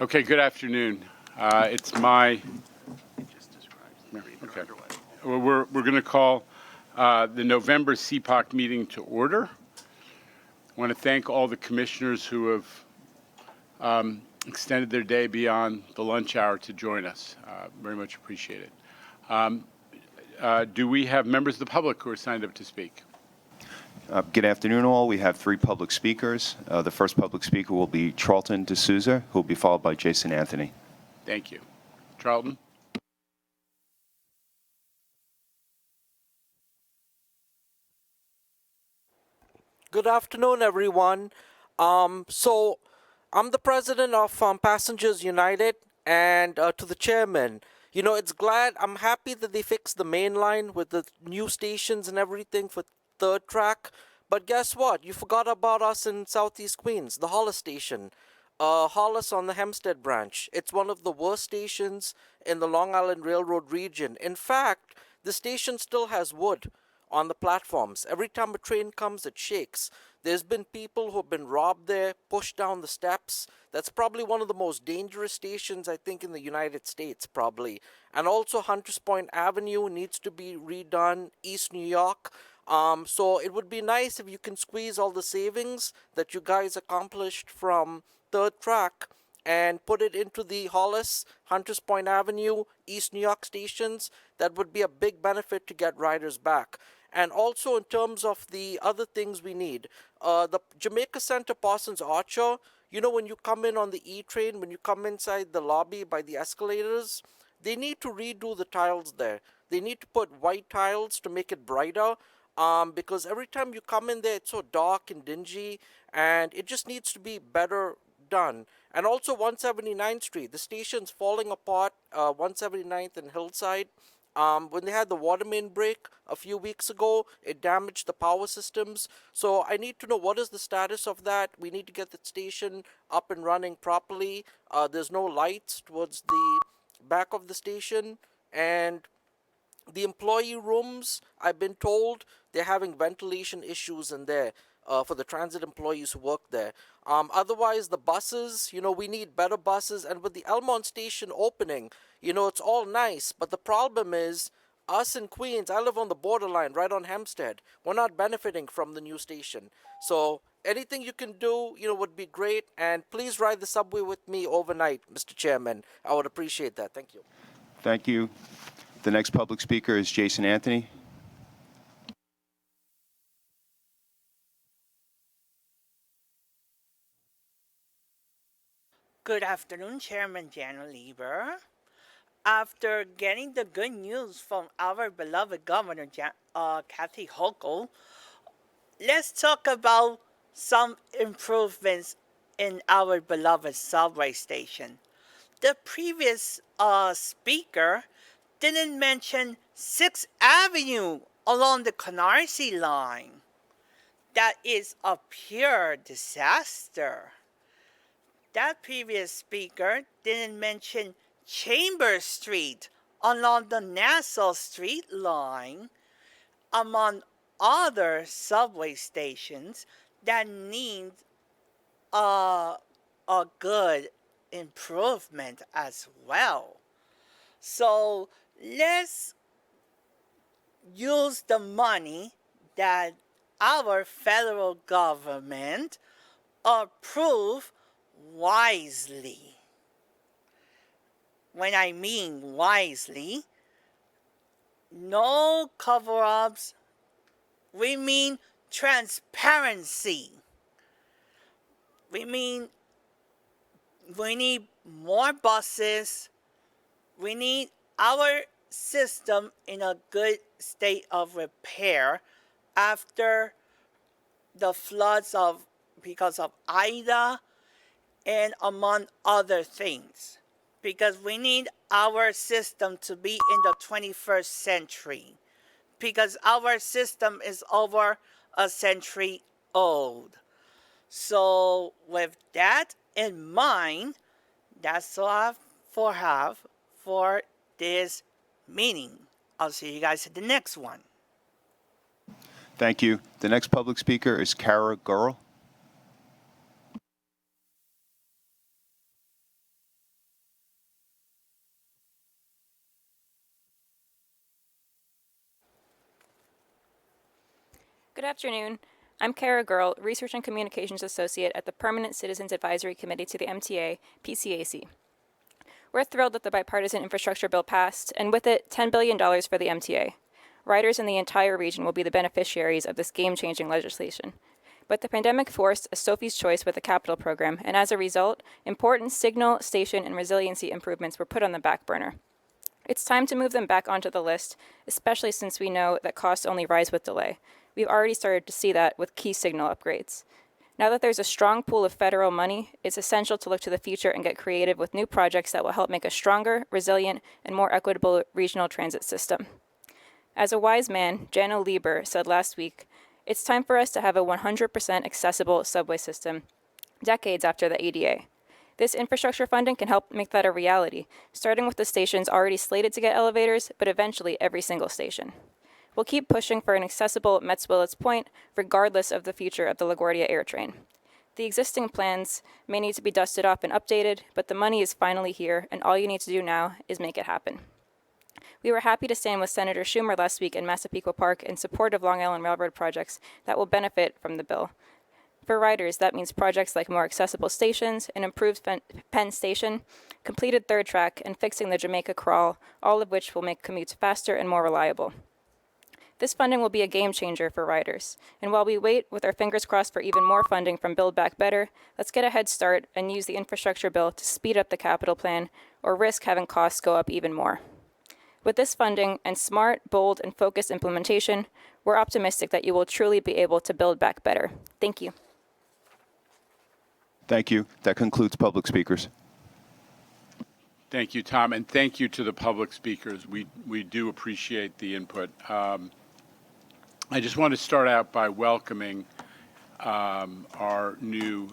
Okay, good afternoon. It's my, okay. We're going to call the November CPOC meeting to order. I want to thank all the commissioners who have extended their day beyond the lunch hour to join us. Very much appreciate it. Do we have members of the public who are signed up to speak? Good afternoon, all. We have three public speakers. The first public speaker will be Charlton D'Souza, who will be followed by Jason Anthony. Thank you. Charlton? Good afternoon, everyone. So I'm the president of Passengers United, and to the chairman, I'm happy that they fixed the main line with the new stations and everything for third track. But guess what? You forgot about us in Southeast Queens, the Hollis station. Hollis on the Hempstead branch. It's one of the worst stations in the Long Island Railroad region. In fact, the station still has wood on the platforms. Every time a train comes, it shakes. There's been people who have been robbed there, pushed down the steps. That's probably one of the most dangerous stations, I think, in the United States, probably. And also Hunters Point Avenue needs to be redone, East New York. So it would be nice if you can squeeze all the savings that you guys accomplished from third track and put it into the Hollis, Hunters Point Avenue, East New York stations. That would be a big benefit to get riders back. And also in terms of the other things we need, the Jamaica Center Parsons Archer, when you come in on the E-train, when you come inside the lobby by the escalators, they need to redo the tiles there. They need to put white tiles to make it brighter, because every time you come in there, it's so dark and dingy, and it just needs to be better done. And also 179th Street, the station's falling apart, 179th and Hillside. When they had the water main break a few weeks ago, it damaged the power systems. So I need to know what is the status of that. We need to get the station up and running properly. There's no lights towards the back of the station, and the employee rooms, I've been told they're having ventilation issues in there for the transit employees who work there. Otherwise, the buses, we need better buses. And with the Elmont station opening, it's all nice. But the problem is, us in Queens, I live on the borderline right on Hempstead. We're not benefiting from the new station. So anything you can do, would be great. And please ride the subway with me overnight, Mr. Chairman. I would appreciate that. Thank you. Thank you. The next public speaker is Jason Anthony. Good afternoon, Chairman Jan Lieber. After getting the good news from our beloved Governor Kathy Hochul, let's talk about some improvements in our beloved subway station. The previous speaker didn't mention 6th Avenue along the Canarsie line. That is a pure disaster. That previous speaker didn't mention Chambers Street along the Nassau Street line, among other subway stations that need a good improvement as well. So let's use the money that our federal government approved wisely. When I mean wisely, no cover-ups. We mean transparency. We mean we need more buses. We need our system in a good state of repair after the floods because of Ida and among other things. Because we need our system to be in the 21st century. Because our system is over a century old. So with that in mind, that's all I have for this meeting. I'll see you guys at the next one. Thank you. The next public speaker is Kara Gurl. Good afternoon. I'm Kara Girl, Research and Communications Associate at the Permanent Citizens Advisory Committee to the MTA, PCAC. We're thrilled that the bipartisan infrastructure bill passed, and with it, $10 billion for the MTA. Riders in the entire region will be the beneficiaries of this game-changing legislation. But the pandemic forced a Sophie's Choice with the capital program, and as a result, important signal, station, and resiliency improvements were put on the back burner. It's time to move them back onto the list, especially since we know that costs only rise with delay. We've already started to see that with key signal upgrades. Now that there's a strong pool of federal money, it's essential to look to the future and get creative with new projects that will help make a stronger, resilient, and more equitable regional transit system. As a wise man, Jano Lieber, said last week, it's time for us to have a 100% accessible subway system, decades after the ADA. This infrastructure funding can help make that a reality, starting with the stations already slated to get elevators, but eventually every single station. We'll keep pushing for an accessible Metz-Willets Point, regardless of the future of the LaGuardia Air Train. The existing plans may need to be dusted off and updated, but the money is finally here, and all you need to do now is make it happen. We were happy to stand with Senator Schumer last week in Massapequa Park in support of Long Island Railroad projects that will benefit from the bill. For riders, that means projects like more accessible stations, an improved Penn Station, completed third track, and fixing the Jamaica Crawl, all of which will make commutes faster and more reliable. This funding will be a game changer for riders. And while we wait with our fingers crossed for even more funding from Build Back Better, let's get a head start and use the infrastructure bill to speed up the capital plan or risk having costs go up even more. With this funding and smart, bold, and focused implementation, we're optimistic that you will truly be able to build back better. Thank you. Thank you. That concludes public speakers. Thank you, Tom, and thank you to the public speakers. We do appreciate the input. I just want to start out by welcoming our new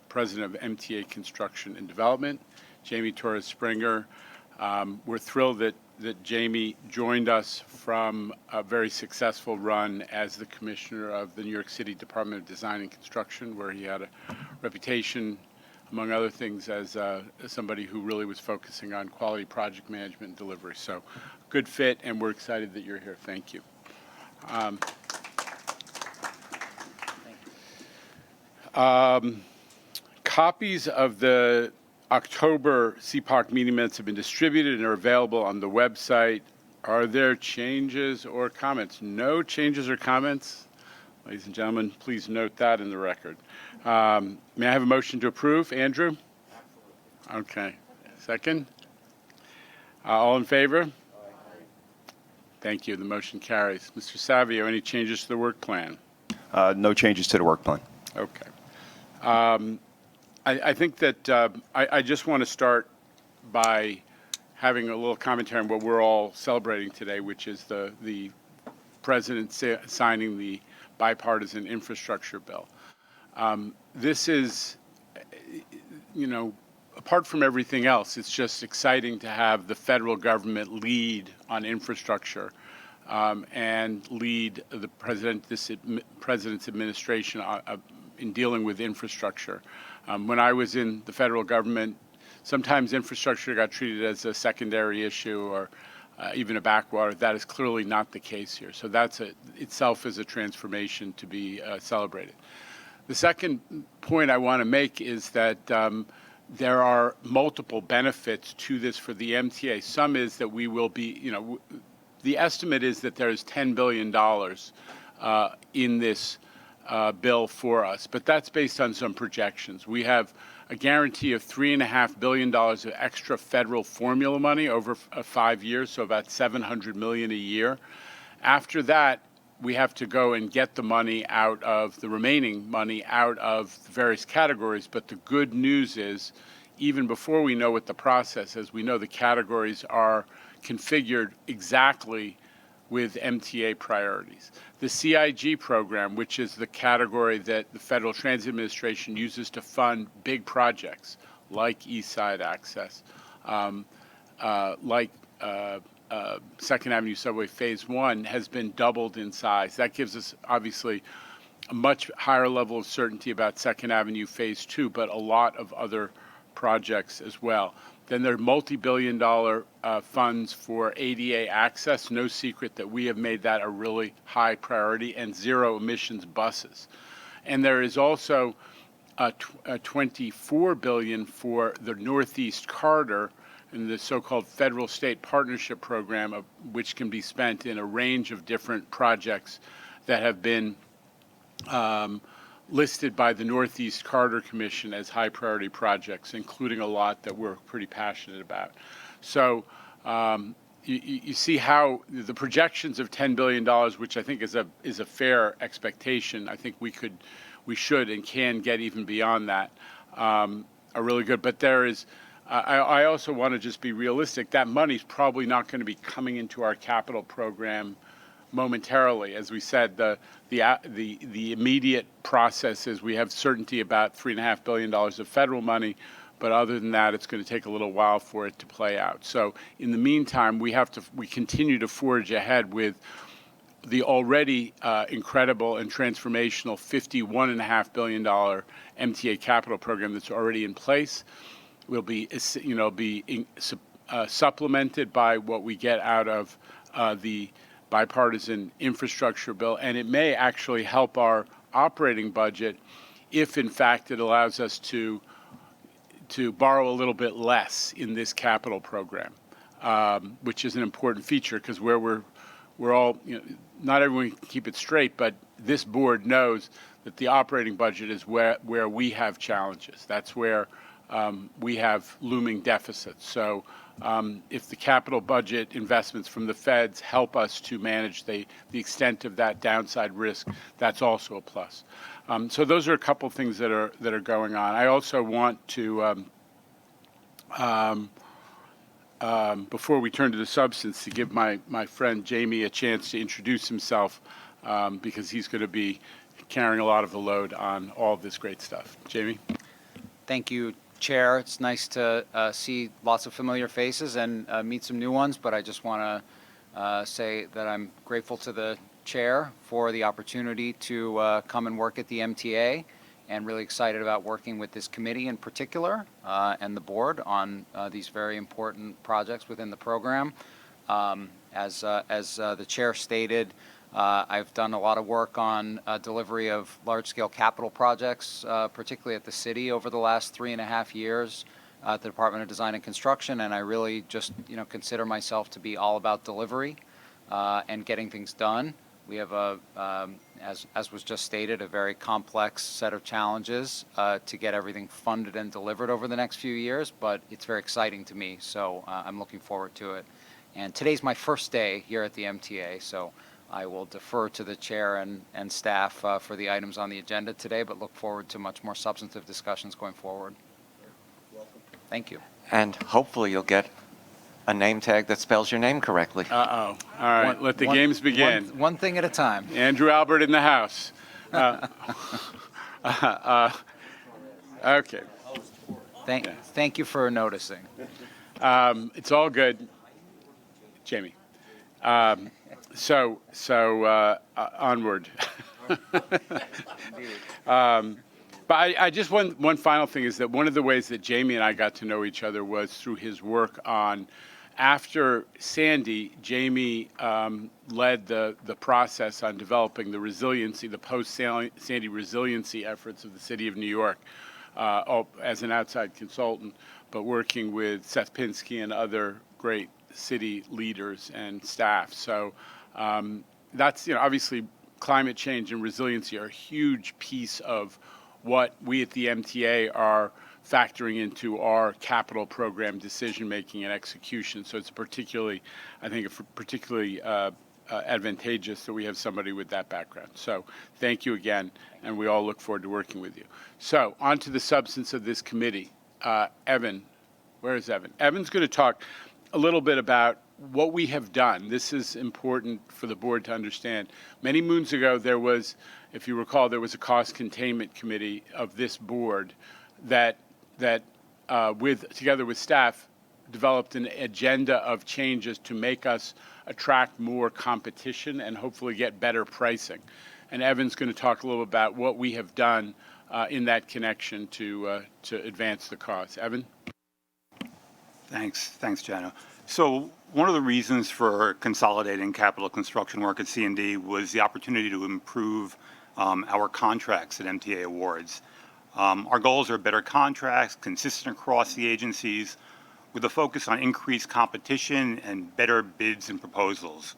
president of MTA Construction and Development, Jamie Torres Springer. We're thrilled that Jamie joined us from a very successful run as the commissioner of the New York City Department of Design and Construction, where he had a reputation, among other things, as somebody who really was focusing on quality project management and delivery. So good fit, and we're excited that you're here. Thank you. Copies of the October CPOC meeting minutes have been distributed and are available on the website. Are there changes or comments? No changes or comments? Ladies and gentlemen, please note that in the record. May I have a motion to approve? Andrew? Absolutely. Okay. Second? All in favor? Thank you. The motion carries. Mr. Savio, any changes to the work plan? No changes to the work plan. Okay. I think that I just want to start by having a little commentary on what we're all celebrating today, which is the president signing the bipartisan infrastructure bill. This is, apart from everything else, it's just exciting to have the federal government lead on infrastructure and lead the president's administration in dealing with infrastructure. When I was in the federal government, sometimes infrastructure got treated as a secondary issue or even a backwater. That is clearly not the case here. So that's itself is a transformation to be celebrated. The second point I want to make is that there are multiple benefits to this for the MTA. Some is that we will be, the estimate is that there's $10 billion in this bill for us, but that's based on some projections. We have a guarantee of $3.5 billion of extra federal formula money over 5 years, so about $700 million a year. After that, we have to go and get the money out of the remaining money out of the various categories. But the good news is, even before we know what the process is, we know the categories are configured exactly with MTA priorities. The CIG program, which is the category that the Federal Transit Administration uses to fund big projects like East Side Access, like Second Avenue Subway Phase 1, has been doubled in size. That gives us, obviously, a much higher level of certainty about Second Avenue Phase 2, but a lot of other projects as well. Then there are multi-billion-dollar funds for ADA access. No secret that we have made that a really high priority, and zero emissions buses. And there is also 24 billion for the Northeast Corridor and the so-called federal state partnership program, which can be spent in a range of different projects that have been listed by the Northeast Corridor Commission as high priority projects, including a lot that we're pretty passionate about. So you see how the projections of $10 billion, which I think is a fair expectation. I think we should and can get even beyond that, are really good. But there is, I also want to just be realistic. That money's probably not going to be coming into our capital program momentarily. As we said, the immediate process is we have certainty about $3.5 billion of federal money, but other than that, it's going to take a little while for it to play out. So in the meantime, we continue to forge ahead with the already incredible and transformational $51.5 billion MTA capital program that's already in place. Will be supplemented by what we get out of the bipartisan infrastructure bill, and it may actually help our operating budget if, in fact, it allows us to borrow a little bit less in this capital program, which is an important feature because where we're all, not everyone can keep it straight, but this board knows that the operating budget is where we have challenges. That's where we have looming deficits. So if the capital budget investments from the feds help us to manage the extent of that downside risk, that's also a plus. So those are a couple things that are going on. I also want to, before we turn to the substance, to give my friend Jamie a chance to introduce himself because he's going to be carrying a lot of the load on all of this great stuff. Jamie? Thank you, Chair. It's nice to see lots of familiar faces and meet some new ones, but I just want to say that I'm grateful to the Chair for the opportunity to come and work at the MTA, and really excited about working with this committee in particular and the board on these very important projects within the program. As the Chair stated, I've done a lot of work on delivery of large-scale capital projects, particularly at the city over the last 3.5 years at the Department of Design and Construction, and I really just consider myself to be all about delivery and getting things done. We have as was just stated, a very complex set of challenges to get everything funded and delivered over the next few years, but it's very exciting to me, so I'm looking forward to it. And today's my first day here at the MTA, so I will defer to the Chair and staff for the items on the agenda today, but look forward to much more substantive discussions going forward. Thank you. And hopefully you'll get a name tag that spells your name correctly. All right, let the games begin. One thing at a time. Andrew Albert in the house. Okay. Thank you for noticing. It's all good. Jamie. So onward. But I just one final thing is that one of the ways that Jamie and I got to know each other was through his work on, after Sandy, Jamie led the process on developing the resiliency, the post-Sandy resiliency efforts of the city of New York as an outside consultant, but working with Seth Pinsky and other great city leaders and staff. So that's, obviously climate change and resiliency are a huge piece of what we at the MTA are factoring into our capital program decision-making and execution. So it's particularly advantageous that we have somebody with that background. So thank you again, and we all look forward to working with you. So on to the substance of this committee. Evan, where is Evan? Evan's going to talk a little bit about what we have done. This is important for the board to understand. Many moons ago, there was, if you recall, there was a cost containment committee of this board that together with staff, developed an agenda of changes to make us attract more competition and hopefully get better pricing. And Evan's going to talk a little about what we have done in that connection to advance the cause. Evan? Thanks, Jano. So one of the reasons for consolidating capital construction work at C&D was the opportunity to improve our contracts at MTA Awards. Our goals are better contracts, consistent across the agencies, with a focus on increased competition and better bids and proposals.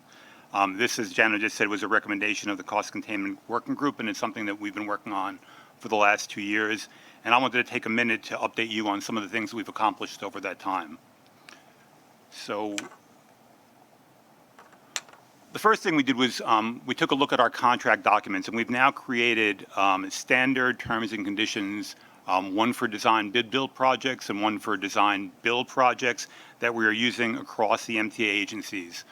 This, as Jano just said, was a recommendation of the Cost Containment Working Group, and it's something that we've been working on for the last 2 years. And I wanted to take a minute to update you on some of the things we've accomplished over that time. So the first thing we did was we took a look at our contract documents, and we've now created standard terms and conditions, one for design bid build projects and one for design build projects that we are using across the MTA agencies.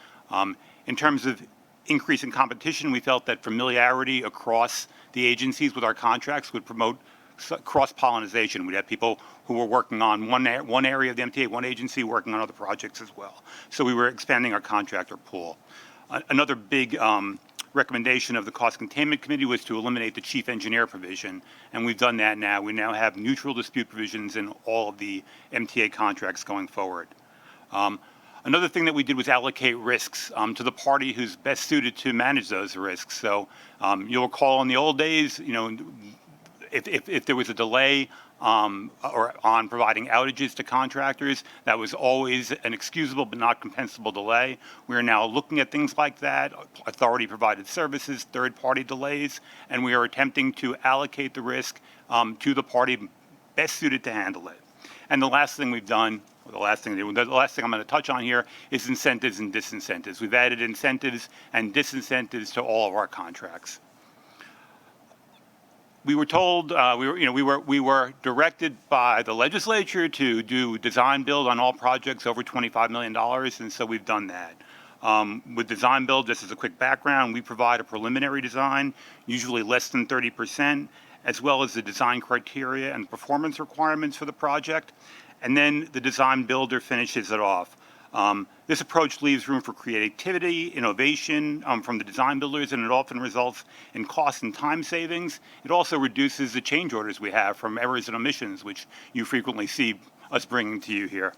In terms of increasing competition, we felt that familiarity across the agencies with our contracts would promote cross-pollination. We'd have people who were working on one area of the MTA, one agency, working on other projects as well. So we were expanding our contractor pool. Another big recommendation of the Cost Containment Committee was to eliminate the chief engineer provision, and we've done that now. We now have neutral dispute provisions in all of the MTA contracts going forward. Another thing that we did was allocate risks to the party who's best suited to manage those risks. So you'll recall in the old days, if there was a delay or on providing outages to contractors, that was always an excusable but not compensable delay. We are now looking at things like that, authority-provided services, third-party delays, and we are attempting to allocate the risk to the party best suited to handle it. And the last thing we've done, or the last thing I'm going to touch on here is incentives and disincentives. We've added incentives and disincentives to all of our contracts. We were told, we were directed by the legislature to do design build on all projects over $25 million, and so we've done that. With design build, just as a quick background, we provide a preliminary design, usually less than 30%, as well as the design criteria and performance requirements for the project, and then the design builder finishes it off. This approach leaves room for creativity, innovation from the design builders, and it often results in cost and time savings. It also reduces the change orders we have from errors and omissions, which you frequently see us bringing to you here.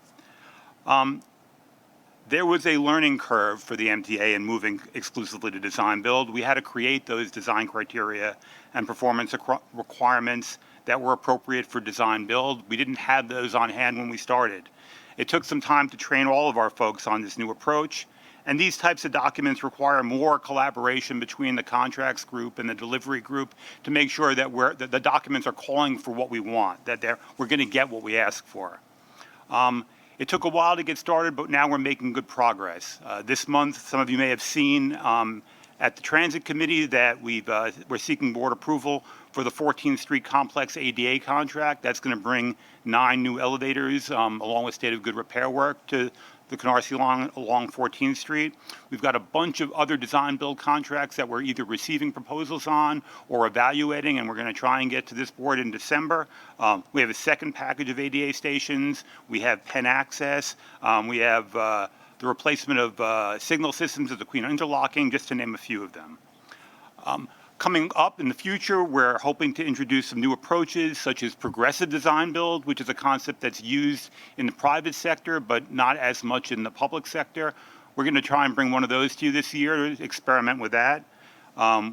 There was a learning curve for the MTA in moving exclusively to design build. We had to create those design criteria and performance requirements that were appropriate for design build. We didn't have those on hand when we started. It took some time to train all of our folks on this new approach, and these types of documents require more collaboration between the contracts group and the delivery group to make sure that the documents are calling for what we want, that we're going to get what we ask for. It took a while to get started, but now we're making good progress. This month, some of you may have seen at the Transit Committee that we're seeking board approval for the 14th Street Complex ADA contract. That's going to bring 9 new elevators along with state of good repair work to the Canarsie along 14th Street. We've got a bunch of other design build contracts that we're either receiving proposals on or evaluating, and we're going to try and get to this board in December. We have a second package of ADA stations. We have pen access. We have the replacement of signal systems at the Queen Interlocking, just to name a few of them. Coming up in the future, we're hoping to introduce some new approaches, such as progressive design build, which is a concept that's used in the private sector, but not as much in the public sector. We're going to try and bring one of those to you this year to experiment with that.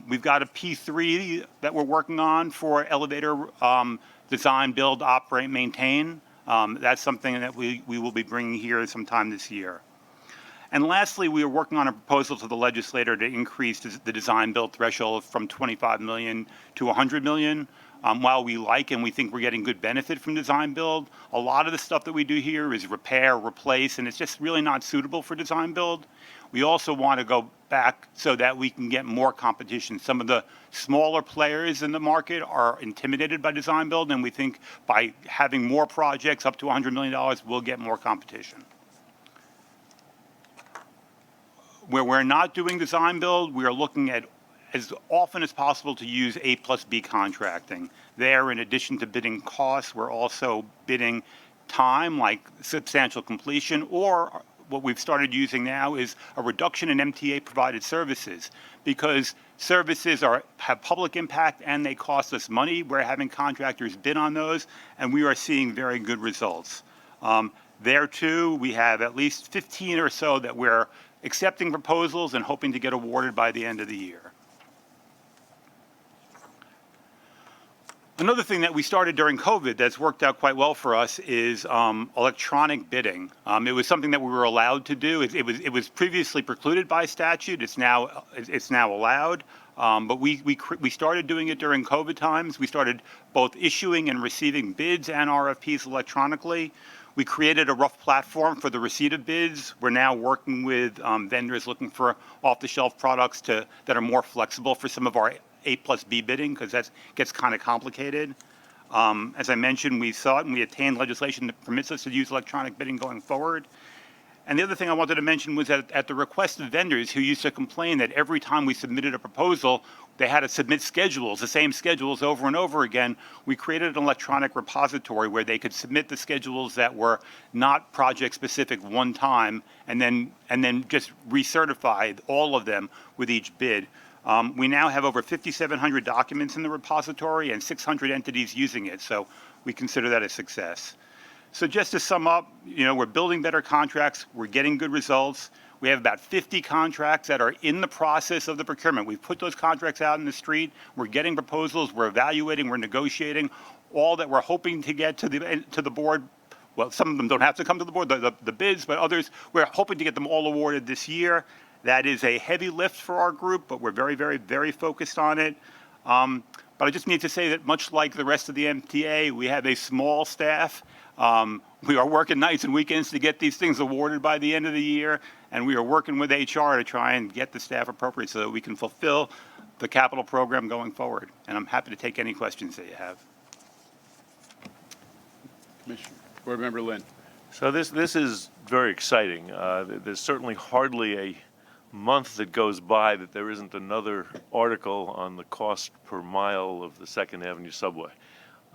We've got a P3 that we're working on for elevator design, build, operate, maintain. That's something that we will be bringing here sometime this year. And lastly, we are working on a proposal to the legislator to increase the design build threshold from $25 million to $100 million. While we like and we think we're getting good benefit from design build, a lot of the stuff that we do here is repair, replace, and it's just really not suitable for design build. We also want to go back so that we can get more competition. Some of the smaller players in the market are intimidated by design build, and we think by having more projects up to $100 million, we'll get more competition. Where we're not doing design build, we are looking at as often as possible to use A+B contracting. There, in addition to bidding costs, we're also bidding time, like substantial completion, or what we've started using now is a reduction in MTA provided services, because services have public impact and they cost us money. We're having contractors bid on those, and we are seeing very good results. There too, we have at least 15 or so that we're accepting proposals and hoping to get awarded by the end of the year. Another thing that we started during COVID that's worked out quite well for us is electronic bidding. It was something that we were allowed to do. It was previously precluded by statute. It's now allowed. But we started doing it during COVID times. We started both issuing and receiving bids and RFPs electronically. We created a rough platform for the receipt of bids. We're now working with vendors looking for off-the-shelf products that are more flexible for some of our A+B bidding, because that gets kind of complicated. As I mentioned, we saw it and we attained legislation that permits us to use electronic bidding going forward. And the other thing I wanted to mention was that at the request of vendors who used to complain that every time we submitted a proposal, they had to submit schedules, the same schedules over and over again, we created an electronic repository where they could submit the schedules that were not project-specific one time, and then just recertify all of them with each bid. We now have over 5,700 documents in the repository and 600 entities using it, so we consider that a success. So just to sum up, we're building better contracts, we're getting good results. We have about 50 contracts that are in the process of the procurement. We've put those contracts out in the street, we're getting proposals, we're evaluating, we're negotiating, all that we're hoping to get to the board. Well, some of them don't have to come to the board, the bids, but others, we're hoping to get them all awarded this year. That is a heavy lift for our group, but we're very, very, very focused on it. But I just need to say that much like the rest of the MTA, we have a small staff. We are working nights and weekends to get these things awarded by the end of the year, and we are working with HR to try and get the staff appropriate so that we can fulfill the capital program going forward. And I'm happy to take any questions that you have. Commissioner, Board Member Lynn. So this is very exciting. There's certainly hardly a month that goes by that there isn't another article on the cost per mile of the 2nd Avenue subway.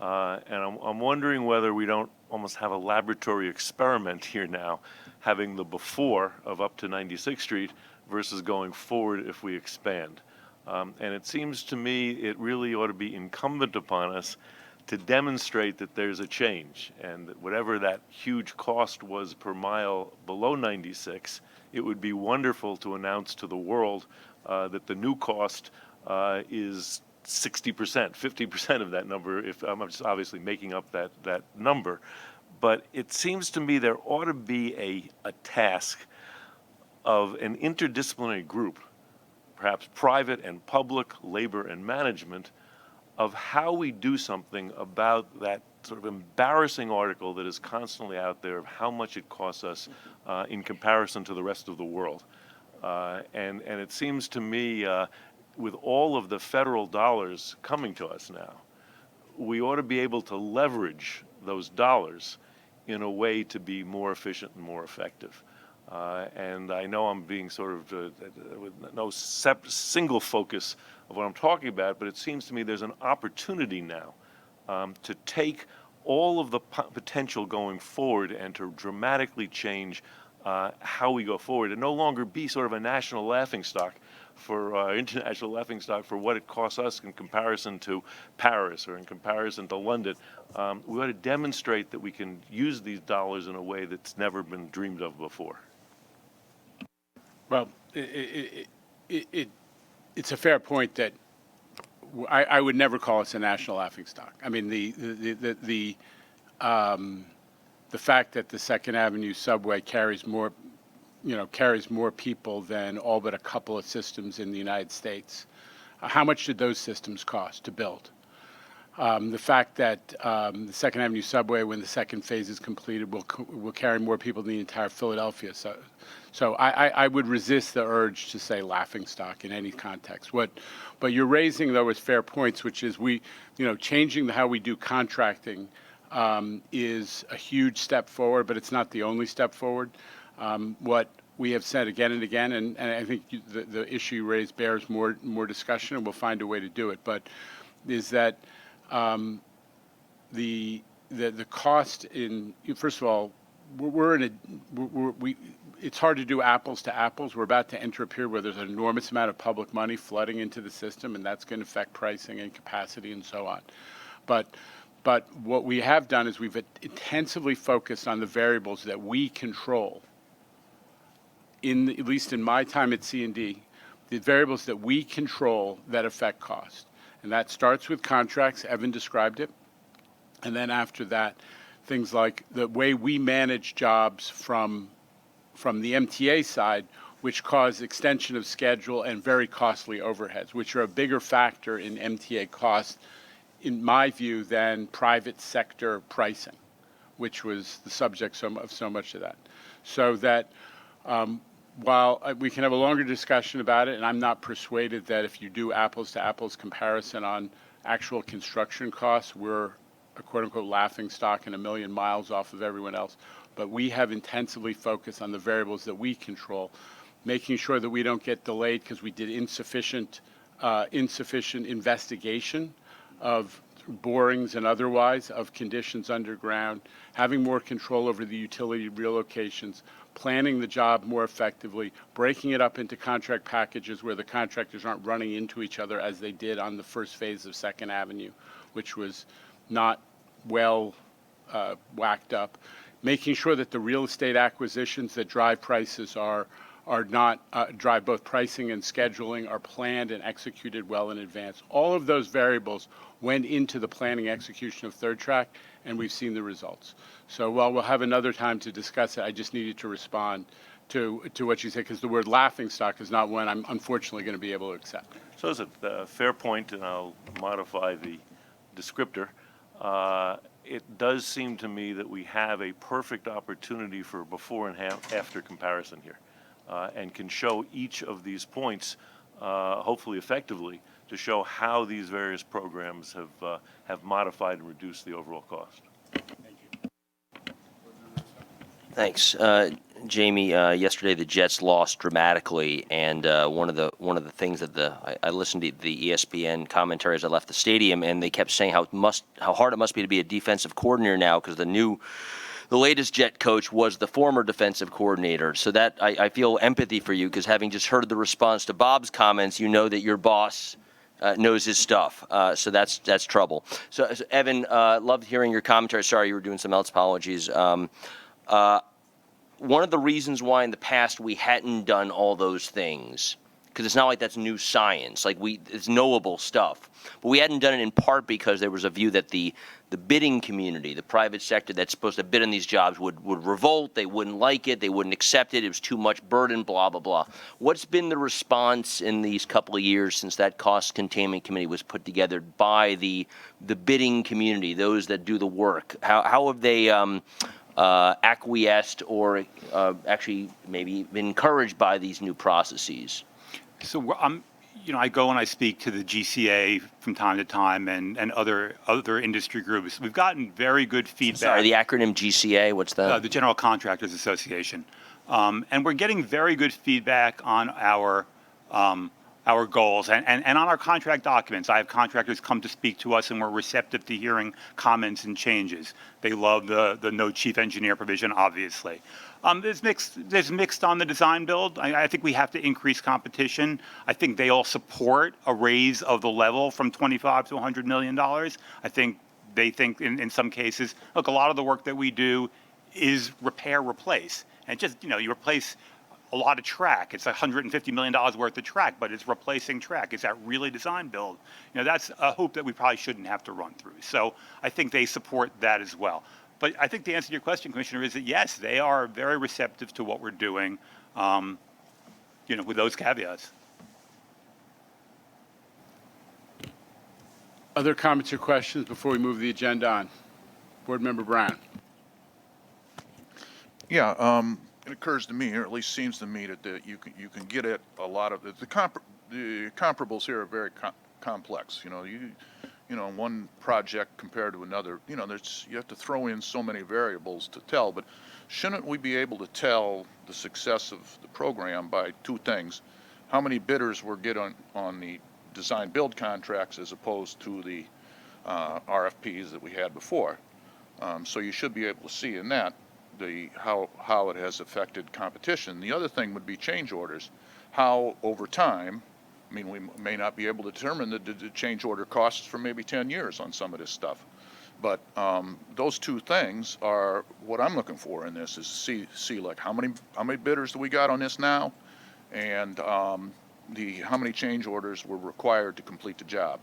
And I'm wondering whether we don't almost have a laboratory experiment here now, having the before of up to 96th Street versus going forward if we expand. And it seems to me it really ought to be incumbent upon us to demonstrate that there's a change, and that whatever that huge cost was per mile below 96, it would be wonderful to announce to the world that the new cost is 60%, 50% of that number, if I'm just obviously making up that number. But it seems to me there ought to be a task of an interdisciplinary group, perhaps private and public, labor and management, of how we do something about that sort of embarrassing article that is constantly out there of how much it costs us in comparison to the rest of the world. And it seems to me, with all of the federal dollars coming to us now, we ought to be able to leverage those dollars in a way to be more efficient and more effective. And I know I'm being sort of with no single focus of what I'm talking about, but it seems to me there's an opportunity now to take all of the potential going forward and to dramatically change how we go forward and no longer be sort of a national laughingstock for international laughingstock for what it costs us in comparison to Paris or in comparison to London. We ought to demonstrate that we can use these dollars in a way that's never been dreamed of before. Well, it's a fair point that I would never call us a national laughingstock. I mean, the fact that the 2nd Avenue subway carries more people than all but a couple of systems in the United States. How much did those systems cost to build? The fact that the 2nd Avenue subway, when the second phase is completed, will carry more people than the entire Philadelphia. So I would resist the urge to say laughingstock in any context. But you're raising, though, is fair points, which is changing how we do contracting is a huge step forward, but it's not the only step forward. What we have said again and again, and I think the issue you raised bears more discussion, and we'll find a way to do it, but is that the cost in, first of all, it's hard to do apples to apples. We're about to enter a period where there's an enormous amount of public money flooding into the system, and that's going to affect pricing and capacity and so on. But what we have done is we've intensively focused on the variables that we control. At least in my time at C&D, the variables that we control that affect cost. And that starts with contracts. Evan described it. And then after that, things like the way we manage jobs from the MTA side, which cause extension of schedule and very costly overheads, which are a bigger factor in MTA cost, in my view, than private sector pricing, which was the subject of so much of that. So that while we can have a longer discussion about it, and I'm not persuaded that if you do apples to apples comparison on actual construction costs, we're a quote unquote laughing stock and a million miles off of everyone else. But we have intensively focused on the variables that we control, making sure that we don't get delayed because we did insufficient investigation of borings and otherwise of conditions underground, having more control over the utility relocations, planning the job more effectively, breaking it up into contract packages where the contractors aren't running into each other as they did on the first phase of 2nd Avenue, which was not well whacked up, making sure that the real estate acquisitions that drive prices are not drive both pricing and scheduling are planned and executed well in advance. All of those variables went into the planning execution of Third Track, and we've seen the results. So while we'll have another time to discuss it, I just needed to respond to what you said, because the word laughing stock is not one I'm unfortunately going to be able to accept. So it's a fair point, and I'll modify the descriptor. It does seem to me that we have a perfect opportunity for before and after comparison here, and can show each of these points, hopefully effectively, to show how these various programs have modified and reduced the overall cost. Thanks. Jamie, yesterday the Jets lost dramatically, and one of the things that I listened to the ESPN commentary as I left the stadium, and they kept saying how hard it must be to be a defensive coordinator now, because the latest Jet coach was the former defensive coordinator. So that I feel empathy for you, because having just heard the response to Bob's comments, you know that your boss knows his stuff. So that's trouble. So Evan, loved hearing your commentary. Sorry you were doing some else. Apologies. One of the reasons why in the past we hadn't done all those things, because it's not like that's new science, it's knowable stuff, but we hadn't done it in part because there was a view that the bidding community, the private sector that's supposed to bid on these jobs would revolt, they wouldn't like it, they wouldn't accept it, it was too much burden, blah, blah, blah. What's been the response in these couple of years since that cost containment committee was put together by the bidding community, those that do the work? How have they acquiesced or actually maybe been encouraged by these new processes? So I go and I speak to the GCA from time to time and other industry groups. We've gotten very good feedback. Sorry, the acronym GCA, what's that? The General Contractors Association. And we're getting very good feedback on our goals and on our contract documents. I have contractors come to speak to us, and we're receptive to hearing comments and changes. They love the no chief engineer provision, obviously. There's mixed on the design build. I think we have to increase competition. I think they all support a raise of the level from $25 to $100 million. I think they think in some cases, look, a lot of the work that we do is repair, replace. And just, you replace a lot of track. It's $150 million worth of track, but it's replacing track. Is that really design build? That's a hoop that we probably shouldn't have to run through. So I think they support that as well. But I think the answer to your question, Commissioner, is that yes, they are very receptive to what we're doing, with those caveats. Other comments or questions before we move the agenda on? Board Member Brown. Yeah, it occurs to me, or at least seems to me, that you can get at a lot of the comparables here are very complex. One project compared to another. You have to throw in so many variables to tell. But shouldn't we be able to tell the success of the program by two things: how many bidders we're getting on the design build contracts as opposed to the RFPs that we had before? So you should be able to see in that. how it has affected competition. The other thing would be change orders. How over time, I mean, we may not be able to determine the change order costs for maybe 10 years on some of this stuff. But those two things are what I'm looking for in this, is see like how many bidders do we got on this now, and how many change orders were required to complete the job.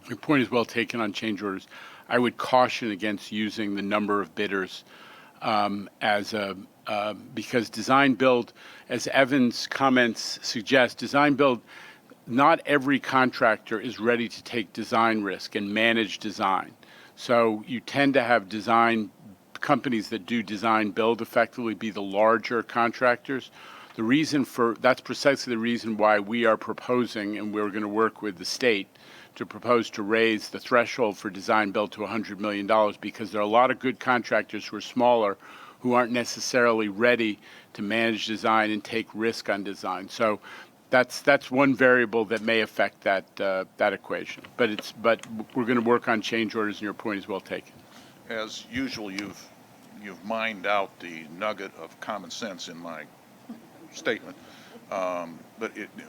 Your point is well taken on change orders. I would caution against using the number of bidders because design build, as Evan's comments suggest, design build, not every contractor is ready to take design risk and manage design. So you tend to have design companies that do design build effectively be the larger contractors. That's precisely the reason why we are proposing, and we're going to work with the state to propose to raise the threshold for design build to $100 million, because there are a lot of good contractors who are smaller who aren't necessarily ready to manage design and take risk on design. So that's one variable that may affect that equation. But we're going to work on change orders, and your point is well taken. As usual, you've mined out the nugget of common sense in my statement,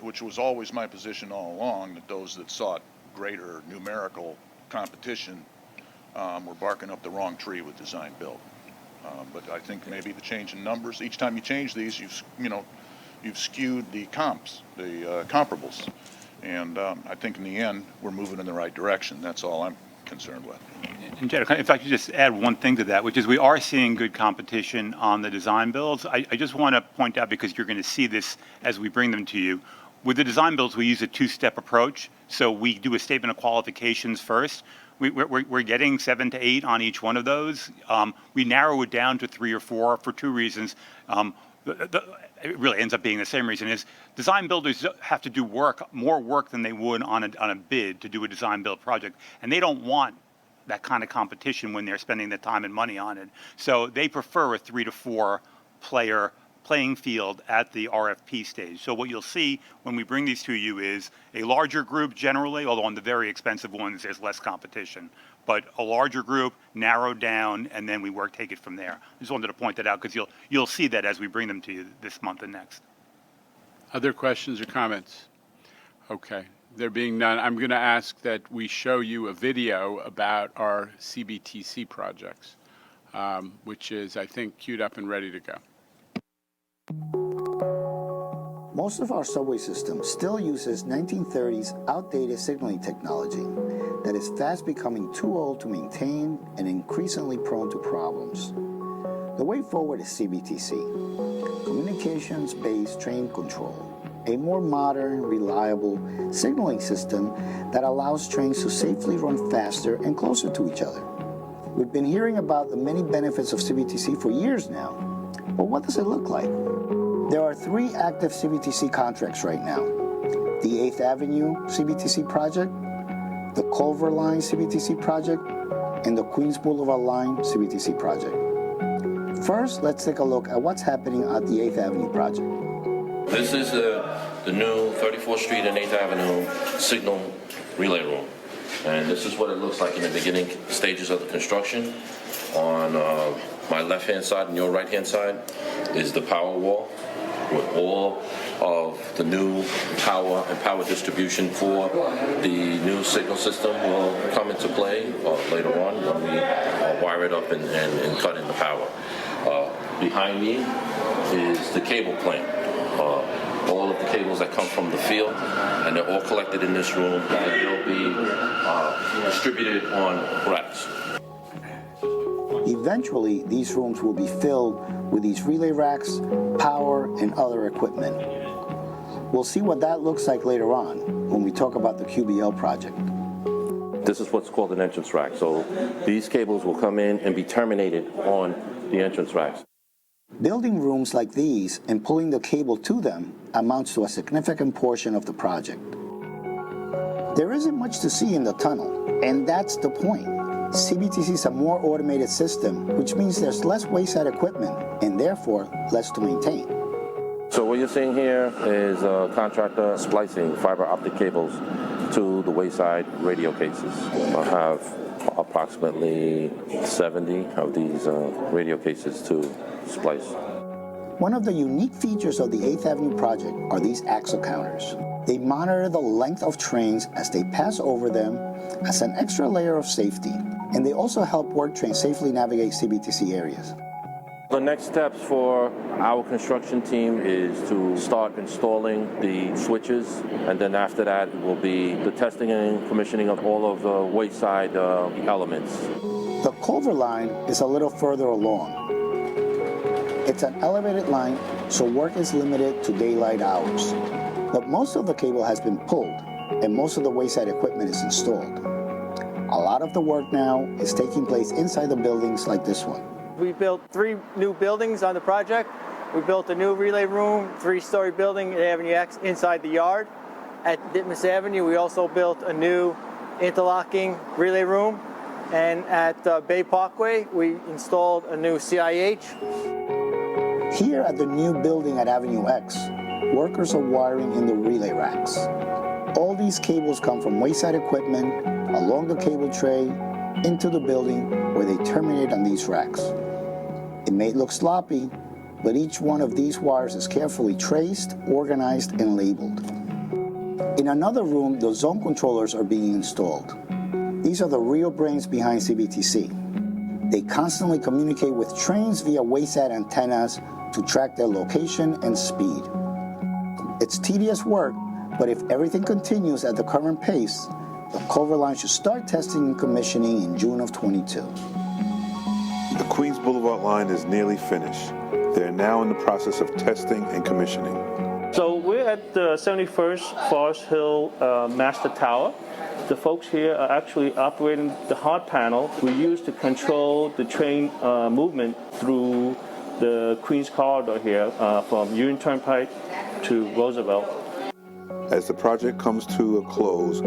which was always my position all along, that those that sought greater numerical competition were barking up the wrong tree with design build. But I think maybe the change in numbers, each time you change these, you've skewed the comps, the comparables. And I think in the end, we're moving in the right direction. That's all I'm concerned with. And Jed, if I could just add one thing to that, which is we are seeing good competition on the design builds. I just want to point out, because you're going to see this as we bring them to you, with the design builds, we use a two-step approach. So we do a statement of qualifications first. We're getting 7 to 8 on each one of those. We narrow it down to 3 or 4 for two reasons. It really ends up being the same reason, is design builders have to do more work than they would on a bid to do a design build project. And they don't want that kind of competition when they're spending the time and money on it. So they prefer a 3 to 4 player playing field at the RFP stage. So what you'll see when we bring these to you is a larger group generally, although on the very expensive ones there's less competition, but a larger group narrowed down, and then we take it from there. I just wanted to point that out because you'll see that as we bring them to you this month and next. Other questions or comments? Okay. There being none, I'm going to ask that we show you a video about our CBTC projects, which is, I think, queued up and ready to go. Most of our subway system still uses 1930s outdated signaling technology that is fast becoming too old to maintain and increasingly prone to problems. The way forward is CBTC, Communications-Based Train Control, a more modern, reliable signaling system that allows trains to safely run faster and closer to each other. We've been hearing about the many benefits of CBTC for years now, but what does it look like? There are 3 active CBTC contracts right now: the 8th Avenue CBTC project, the Culver Line CBTC project, and the Queens Boulevard Line CBTC project. First, let's take a look at what's happening at the 8th Avenue project. This is the new 34th Street and 8th Avenue signal relay room. And this is what it looks like in the beginning stages of the construction. On my left-hand side and your right-hand side is the power wall, with all of the new power and power distribution for the new signal system will come into play later on when we wire it up and cut in the power. Behind me is the cable plant. All of the cables that come from the field, and they're all collected in this room, and they'll be distributed on racks. Eventually, these rooms will be filled with these relay racks, power, and other equipment. We'll see what that looks like later on when we talk about the QBL project. This is what's called an entrance rack. So these cables will come in and be terminated on the entrance racks. Building rooms like these and pulling the cable to them amounts to a significant portion of the project. There isn't much to see in the tunnel, and that's the point. CBTC is a more automated system, which means there's less wayside equipment and therefore less to maintain. So what you're seeing here is a contractor splicing fiber optic cables to the wayside radio cases. I have approximately 70 of these radio cases to splice. One of the unique features of the 8th Avenue project are these axle counters. They monitor the length of trains as they pass over them as an extra layer of safety, and they also help work trains safely navigate CBTC areas. The next steps for our construction team is to start installing the switches, and then after that will be the testing and commissioning of all of the wayside elements. The Culver line is a little further along. It's an elevated line, so work is limited to daylight hours. But most of the cable has been pulled, and most of the wayside equipment is installed. A lot of the work now is taking place inside the buildings like this one. We built 3 new buildings on the project. We built a new relay room, 3-story building at Avenue X inside the yard. At Ditmas Avenue, we also built a new interlocking relay room. And at Bay Parkway, we installed a new CIH. Here at the new building at Avenue X, workers are wiring in the relay racks. All these cables come from wayside equipment, along the cable tray, into the building where they terminate on these racks. It may look sloppy, but each one of these wires is carefully traced, organized, and labeled. In another room, the zone controllers are being installed. These are the real brains behind CBTC. They constantly communicate with trains via wayside antennas to track their location and speed. It's tedious work, but if everything continues at the current pace, the Culver line should start testing and commissioning in June of 22. The Queens Boulevard line is nearly finished. They're now in the process of testing and commissioning. So we're at the 71st Forest Hill Master Tower. The folks here are actually operating the hard panel we use to control the train movement through the Queens corridor here from Union Turnpike to Roosevelt. As the project comes to a close,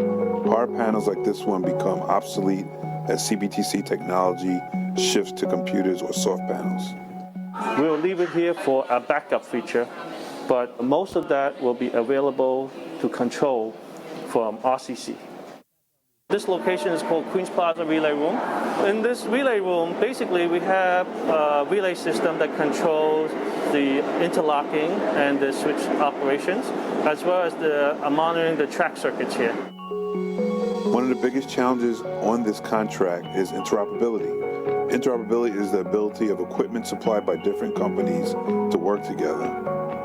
hard panels like this one become obsolete as CBTC technology shifts to computers or soft panels. We'll leave it here for a backup feature, but most of that will be available to control from RCC. This location is called Queens Plaza Relay Room. In this relay room, basically we have a relay system that controls the interlocking and the switch operations, as well as the monitoring the track circuits here. One of the biggest challenges on this contract is interoperability. Interoperability is the ability of equipment supplied by different companies to work together.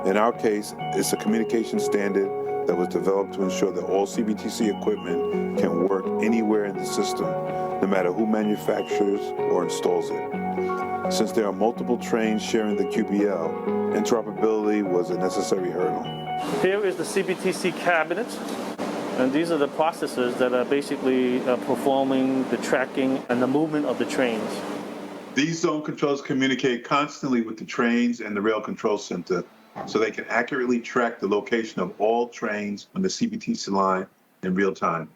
In our case, it's a communication standard that was developed to ensure that all CBTC equipment can work anywhere in the system, no matter who manufactures or installs it. Since there are multiple trains sharing the QBL, interoperability was a necessary hurdle. Here is the CBTC cabinet, and these are the processors that are basically performing the tracking and the movement of the trains. These zone controls communicate constantly with the trains and the rail control center, so they can accurately track the location of all trains on the CBTC line in real time.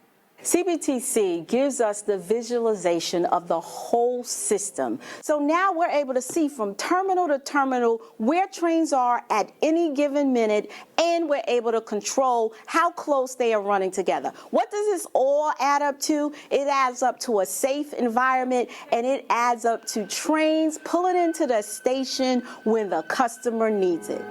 CBTC gives us the visualization of the whole system. So now we're able to see from terminal to terminal where trains are at any given minute, and we're able to control how close they are running together. What does this all add up to? It adds up to a safe environment, and it adds up to trains pulling into the station when the customer needs it.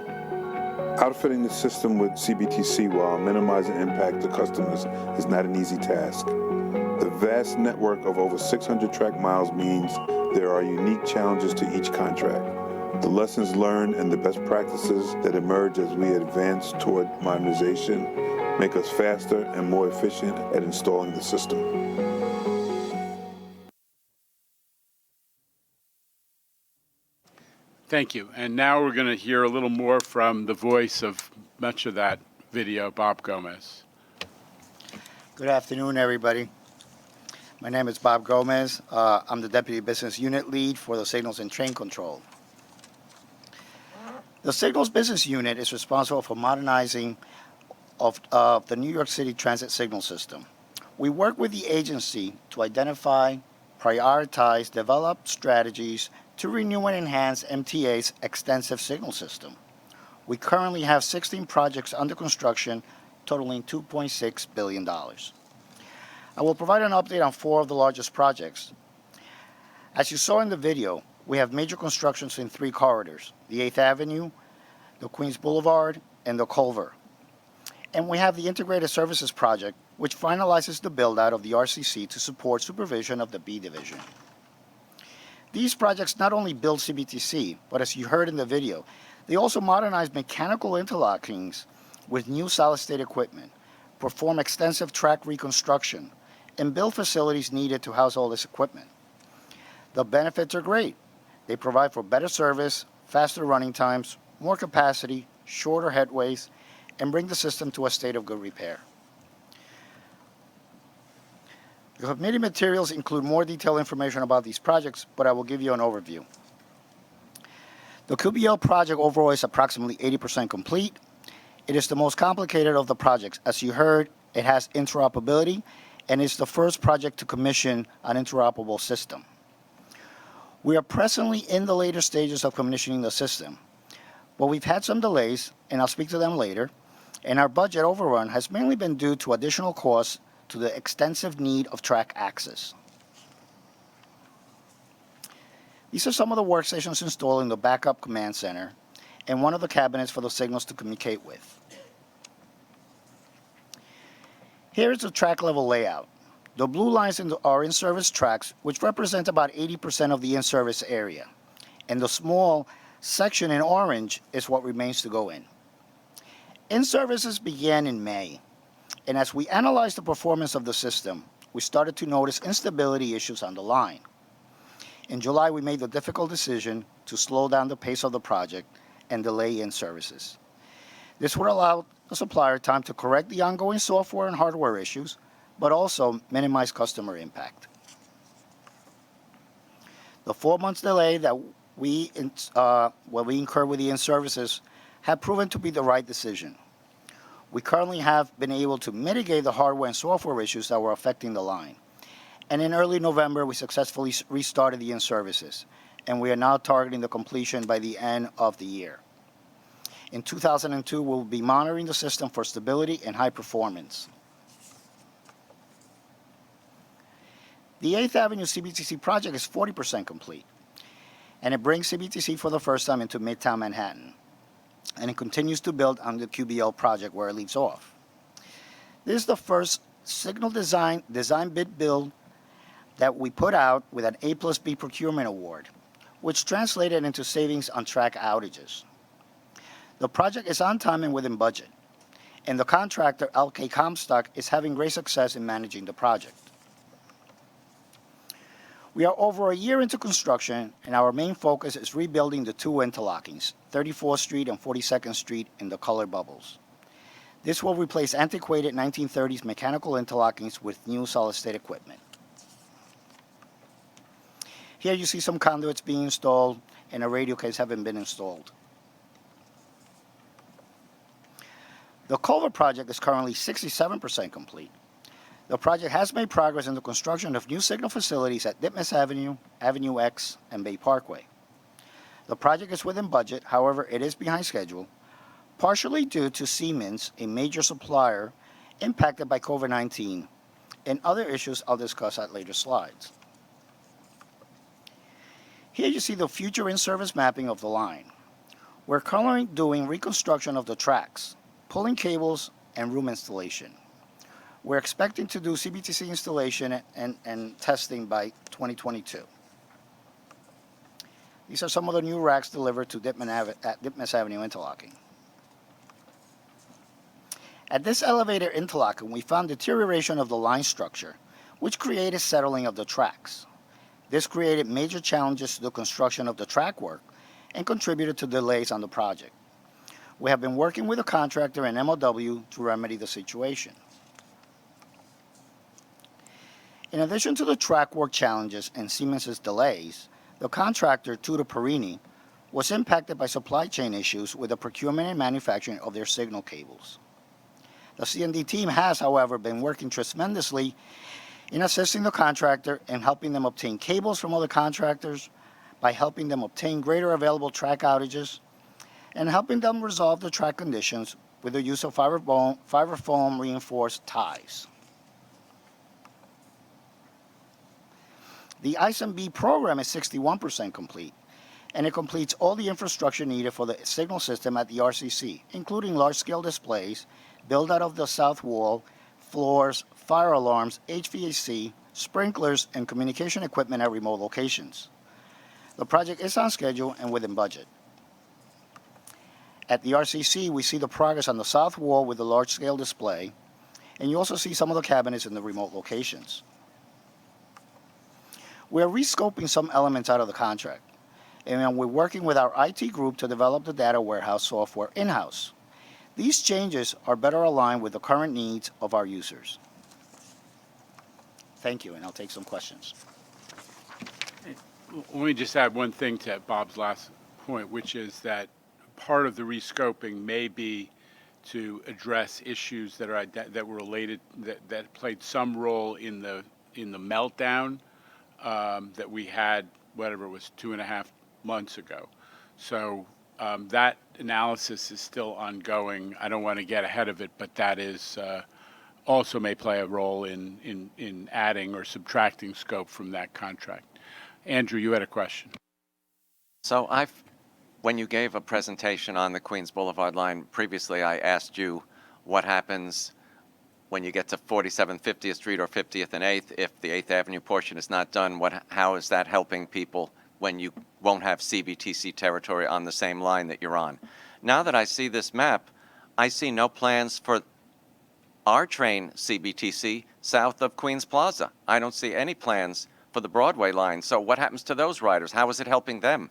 Outfitting the system with CBTC while minimizing impact to customers is not an easy task. The vast network of over 600 track miles means there are unique challenges to each contract. The lessons learned and the best practices that emerge as we advance toward modernization make us faster and more efficient at installing the system. Thank you. And now we're going to hear a little more from the voice of much of that video, Bob Gomez. Good afternoon, everybody. My name is Bob Gomez. I'm the Deputy Business Unit Lead for the Signals and Train Control. The Signals Business Unit is responsible for modernizing of the New York City transit signal system. We work with the agency to identify, prioritize, develop strategies to renew and enhance MTA's extensive signal system. We currently have 16 projects under construction, totaling $2.6 billion. I will provide an update on 4 of the largest projects. As you saw in the video, we have major constructions in 3 corridors, the 8th Avenue, the Queens Boulevard, and the Culver. And we have the Integrated Services Project, which finalizes the build-out of the RCC to support supervision of the B Division. These projects not only build CBTC, but as you heard in the video, they also modernize mechanical interlockings with new solid-state equipment, perform extensive track reconstruction, and build facilities needed to house all this equipment. The benefits are great. They provide for better service, faster running times, more capacity, shorter headways, and bring the system to a state of good repair. The committee materials include more detailed information about these projects, but I will give you an overview. The QBL project overall is approximately 80% complete. It is the most complicated of the projects. As you heard, it has interoperability, and is the first project to commission an interoperable system. We are presently in the later stages of commissioning the system, but we've had some delays, and I'll speak to them later, and our budget overrun has mainly been due to additional costs to the extensive need of track access. These are some of the workstations installed in the backup command center and one of the cabinets for the signals to communicate with. Here is the track level layout. The blue lines are in-service tracks, which represent about 80% of the in-service area, and the small section in orange is what remains to go in. In-services began in May, and as we analyzed the performance of the system, we started to notice instability issues on the line. In July, we made the difficult decision to slow down the pace of the project and delay in-services. This would allow the supplier time to correct the ongoing software and hardware issues, but also minimize customer impact. The 4 months delay that we incurred with the in-services have proven to be the right decision. We currently have been able to mitigate the hardware and software issues that were affecting the line. And in early November, we successfully restarted the in-services, and we are now targeting the completion by the end of the year. In 2002, we'll be monitoring the system for stability and high performance. The 8th Avenue CBTC project is 40% complete, and it brings CBTC for the first time into Midtown Manhattan, and it continues to build on the QBL project where it leaves off. This is the first signal design bid build that we put out with an A+B procurement award, which translated into savings on track outages. The project is on time and within budget, and the contractor, LK Comstock, is having great success in managing the project. We are over a year into construction, and our main focus is rebuilding the 2 interlockings, 34th Street and 42nd Street, in the color bubbles. This will replace antiquated 1930s mechanical interlockings with new solid-state equipment. Here you see some conduits being installed, and a radio case having been installed. The Culver project is currently 67% complete. The project has made progress in the construction of new signal facilities at Ditmas Avenue, Avenue X, and Bay Parkway. The project is within budget, however, it is behind schedule, partially due to Siemens, a major supplier, impacted by COVID-19, and other issues I'll discuss at later slides. Here you see the future in-service mapping of the line. We're currently doing reconstruction of the tracks, pulling cables, and room installation. We're expecting to do CBTC installation and testing by 2022. These are some of the new racks delivered to Ditmas Avenue interlocking. At this elevator interlocking, we found deterioration of the line structure, which created settling of the tracks. This created major challenges to the construction of the track work and contributed to delays on the project. We have been working with a contractor and MOW to remedy the situation. In addition to the track work challenges and Siemens' delays, the contractor, Tudor Perini, was impacted by supply chain issues with the procurement and manufacturing of their signal cables. The C&D team has, however, been working tremendously in assisting the contractor and helping them obtain cables from other contractors, by helping them obtain greater available track outages, and helping them resolve the track conditions with the use of fiber foam reinforced ties. The ISMB program is 61% complete, and it completes all the infrastructure needed for the signal system at the RCC, including large-scale displays, build-out of the south wall, floors, fire alarms, HVAC, sprinklers, and communication equipment at remote locations. The project is on schedule and within budget. At the RCC, we see the progress on the south wall with the large-scale display, and you also see some of the cabinets in the remote locations. We're rescoping some elements out of the contract, and we're working with our IT group to develop the data warehouse software in-house. These changes are better aligned with the current needs of our users. Thank you, and I'll take some questions. Let me just add one thing to Bob's last point, which is that part of the rescoping may be to address issues that are that were related that played some role in the meltdown that we had, whatever it was, 2.5 months ago. So that analysis is still ongoing. I don't want to get ahead of it, but that is also may play a role in adding or subtracting scope from that contract. Andrew, you had a question. So when you gave a presentation on the Queens Boulevard line previously, I asked you what happens when you get to 47th, 50th Street or 50th and 8th if the 8th Avenue portion is not done. How is that helping people when you won't have CBTC territory on the same line that you're on? Now that I see this map, I see no plans for our train CBTC south of Queens Plaza. I don't see any plans for the Broadway line. So what happens to those riders? How is it helping them?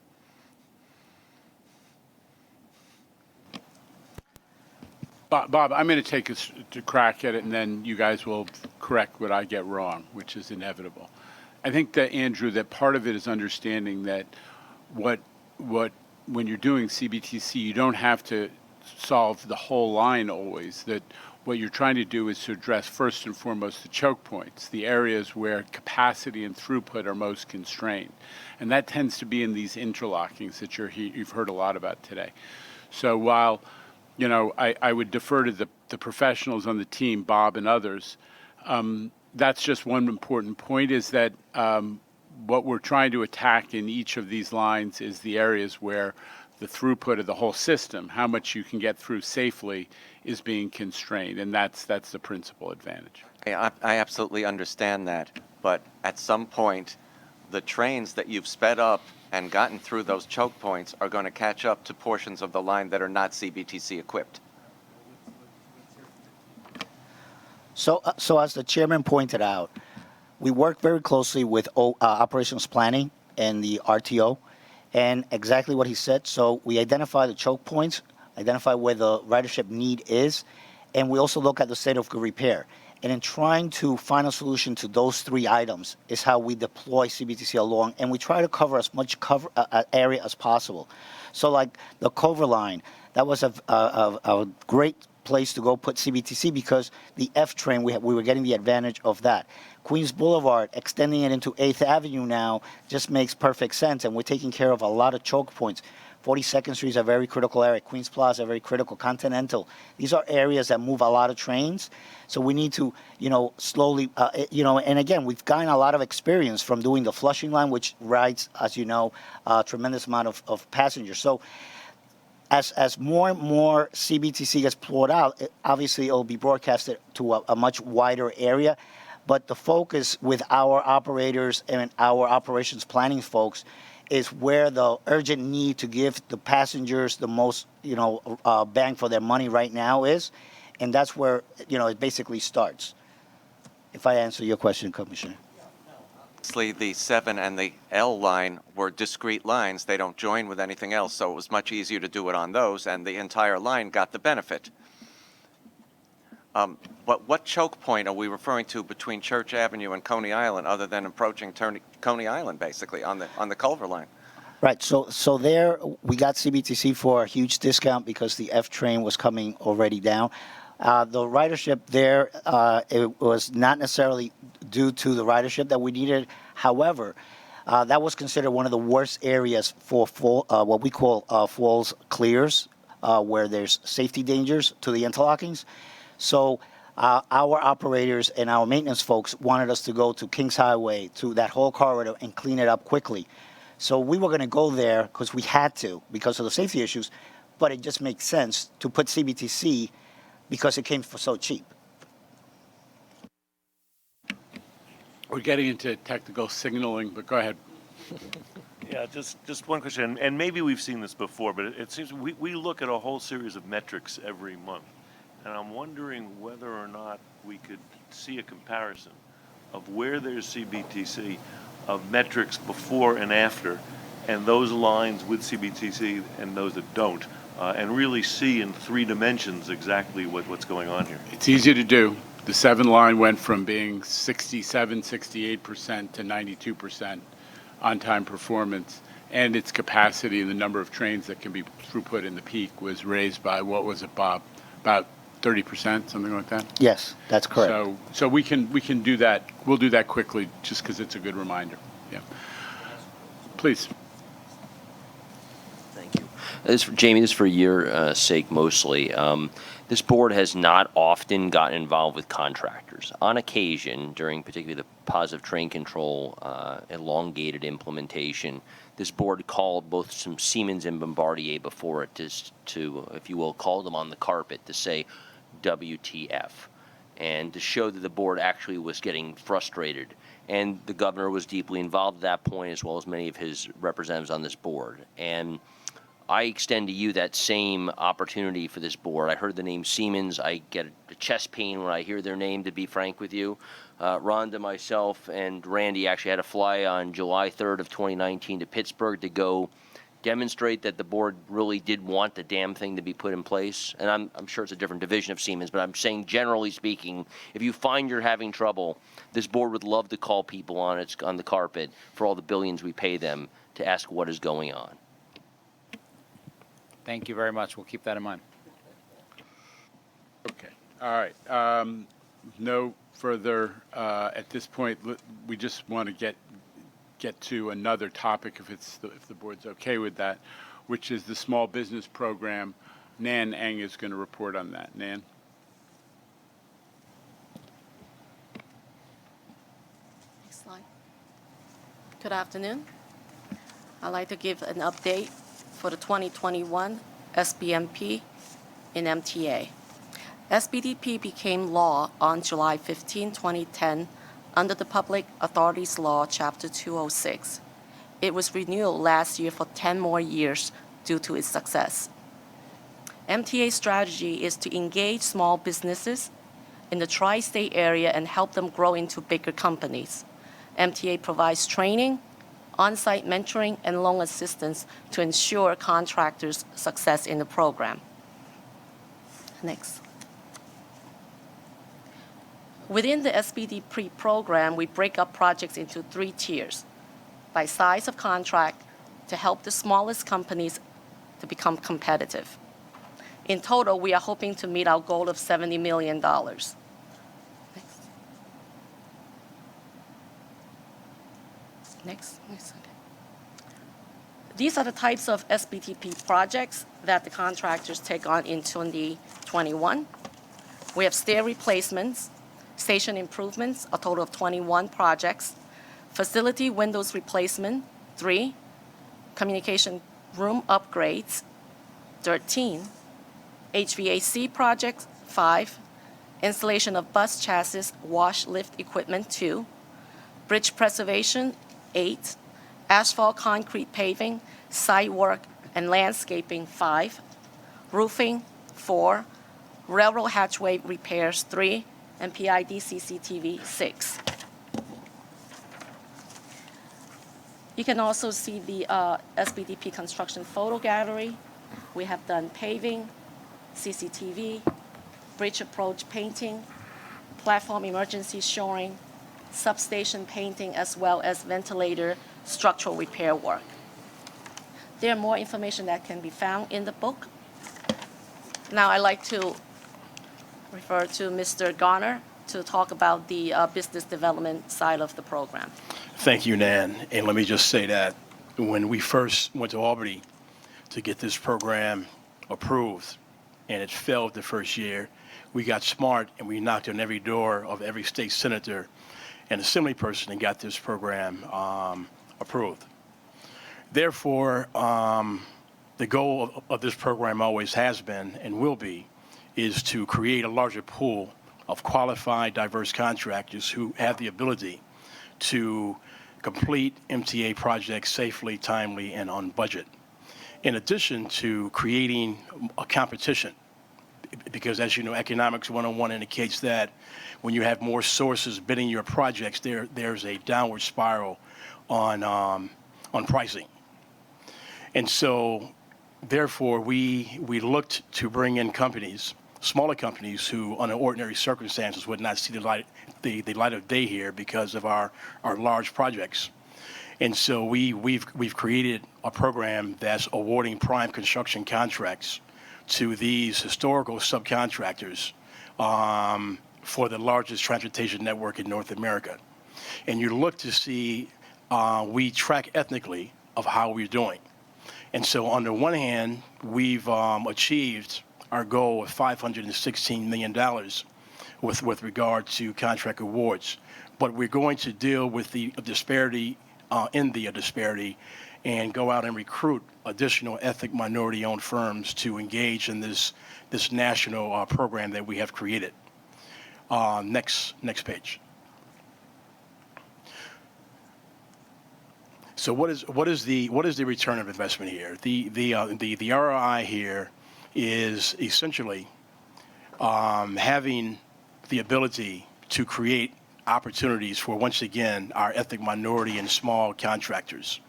Bob, I'm going to take a crack at it, and then you guys will correct what I get wrong, which is inevitable. I think that, Andrew, that part of it is understanding that when you're doing CBTC, you don't have to solve the whole line always. That what you're trying to do is to address first and foremost the choke points, the areas where capacity and throughput are most constrained. And that tends to be in these interlockings that you've heard a lot about today. So while I would defer to the professionals on the team, Bob and others. That's just one important point, is that what we're trying to attack in each of these lines is the areas where the throughput of the whole system, how much you can get through safely, is being constrained, and that's the principal advantage. I absolutely understand that, but at some point, the trains that you've sped up and gotten through those choke points are going to catch up to portions of the line that are not CBTC equipped. So as the chairman pointed out, we work very closely with operations planning and the RTO, and exactly what he said. So we identify the choke points, identify where the ridership need is, and we also look at the state of good repair. And in trying to find a solution to those three items is how we deploy CBTC along, and we try to cover as much area as possible. So like the Culver line, that was a great place to go put CBTC because the F train, we were getting the advantage of that. Queens Boulevard, extending it into 8th Avenue now just makes perfect sense, and we're taking care of a lot of choke points. 42nd Street is a very critical area. Queens Plaza, very critical. Continental. These are areas that move a lot of trains. So we need to, slowly, and again, we've gotten a lot of experience from doing the Flushing line, which rides, as you know, a tremendous amount of passengers. So as more and more CBTC gets poured out, obviously it'll be broadcasted to a much wider area. But the focus with our operators and our operations planning folks is where the urgent need to give the passengers the most, bang for their money right now is. And that's where, it basically starts. If I answer your question, Commissioner. Obviously, the 7 and the L line were discrete lines. They don't join with anything else, so it was much easier to do it on those, and the entire line got the benefit. What choke point are we referring to between Church Avenue and Coney Island, other than approaching Coney Island, basically, on the Culver line? Right. So there we got CBTC for a huge discount because the F train was coming already down. The ridership there, it was not necessarily due to the ridership that we needed. However, that was considered one of the worst areas for what we call falls clears, where there's safety dangers to the interlockings. So our operators and our maintenance folks wanted us to go to Kings Highway, to that whole corridor, and clean it up quickly. So we were going to go there because we had to, because of the safety issues, but it just makes sense to put CBTC because it came for so cheap. We're getting into technical signaling, but go ahead. Yeah, just one question, and maybe we've seen this before, but it seems we look at a whole series of metrics every month, and I'm wondering whether or not we could see a comparison of where there's CBTC, of metrics before and after, and those lines with CBTC and those that don't, and really see in 3 dimensions exactly what's going on here. It's easy to do. The 7 line went from being 67, 68% to 92% on-time performance, and its capacity and the number of trains that can be throughput in the peak was raised by, what was it, Bob? About 30%, something like that? Yes, that's correct. So we can do that. We'll do that quickly just because it's a good reminder. Yeah. Please. Thank you. Jamie, this is for your sake mostly. This board has not often gotten involved with contractors. On occasion, during particularly the positive train control elongated implementation, this board called both some Siemens and Bombardier before it to, if you will, call them on the carpet to say WTF, and to show that the board actually was getting frustrated. And the governor was deeply involved at that point, as well as many of his representatives on this board. And I extend to you that same opportunity for this board. I heard the name Siemens. I get a chest pain when I hear their name, to be frank with you. Rhonda, myself, and Randy actually had to fly on July 3rd of 2019 to Pittsburgh to go demonstrate that the board really did want the damn thing to be put in place. And I'm sure it's a different division of Siemens, but I'm saying generally speaking, if you find you're having trouble, this board would love to call people on the carpet for all the billions we pay them to ask what is going on. Thank you very much. We'll keep that in mind. Okay. All right. No further at this point. We just want to get to another topic, if the board's okay with that, which is the small business program. Nan Eng is going to report on that. Nan. Next slide. Good afternoon. I'd like to give an update for the 2021 SBMP in MTA. SBDP became law on July 15, 2010, under the Public Authorities Law, Chapter 206. It was renewed last year for 10 more years due to its success. MTA's strategy is to engage small businesses in the tri-state area and help them grow into bigger companies. MTA provides training, on-site mentoring, and loan assistance to ensure contractors' success in the program. Next. Within the SBDP program, we break up projects into 3 tiers by size of contract to help the smallest companies to become competitive. In total, we are hoping to meet our goal of $70 million. Next. Next. Okay. These are the types of SBDP projects that the contractors take on in 2021. We have stair replacements, station improvements, a total of 21 projects, facility windows replacement, 3, communication room upgrades, 13, HVAC projects, 5, installation of bus chassis, wash lift equipment, 2, bridge preservation, 8, asphalt concrete paving, site work and landscaping, 5, roofing, 4, railroad hatchway repairs, 3, and PID CCTV, 6. You can also see the SBDP construction photo gallery. We have done paving, CCTV, bridge approach painting, platform emergency shoring, substation painting, as well as ventilator structural repair work. There are more information that can be found in the book. Now I'd like to refer to Mr. Garner to talk about the business development side of the program. Thank you, Nan. And let me just say that when we first went to Albany to get this program approved, and it failed the first year. We got smart and we knocked on every door of every state senator and assembly person and got this program approved. Therefore, the goal of this program always has been and will be is to create a larger pool of qualified, diverse contractors who have the ability to complete MTA projects safely, timely, and on budget. In addition to creating a competition, because as you know, Economics 101 indicates that when you have more sources bidding your projects, there's a downward spiral on pricing. And so, therefore, we looked to bring in companies, smaller companies who, under ordinary circumstances, would not see the light of day here because of our large projects. And so we've created a program that's awarding prime construction contracts to these historical subcontractors for the largest transportation network in North America. And you look to see, we track ethnically of how we're doing. And so on the one hand, we've achieved our goal of $516 million with regard to contract awards. But we're going to deal with the disparity and go out and recruit additional ethnic minority-owned firms to engage in this national program that we have created. Next page. So what is the return of investment here? The ROI here is essentially having the ability to create opportunities for, once again, our ethnic minority and small contractors.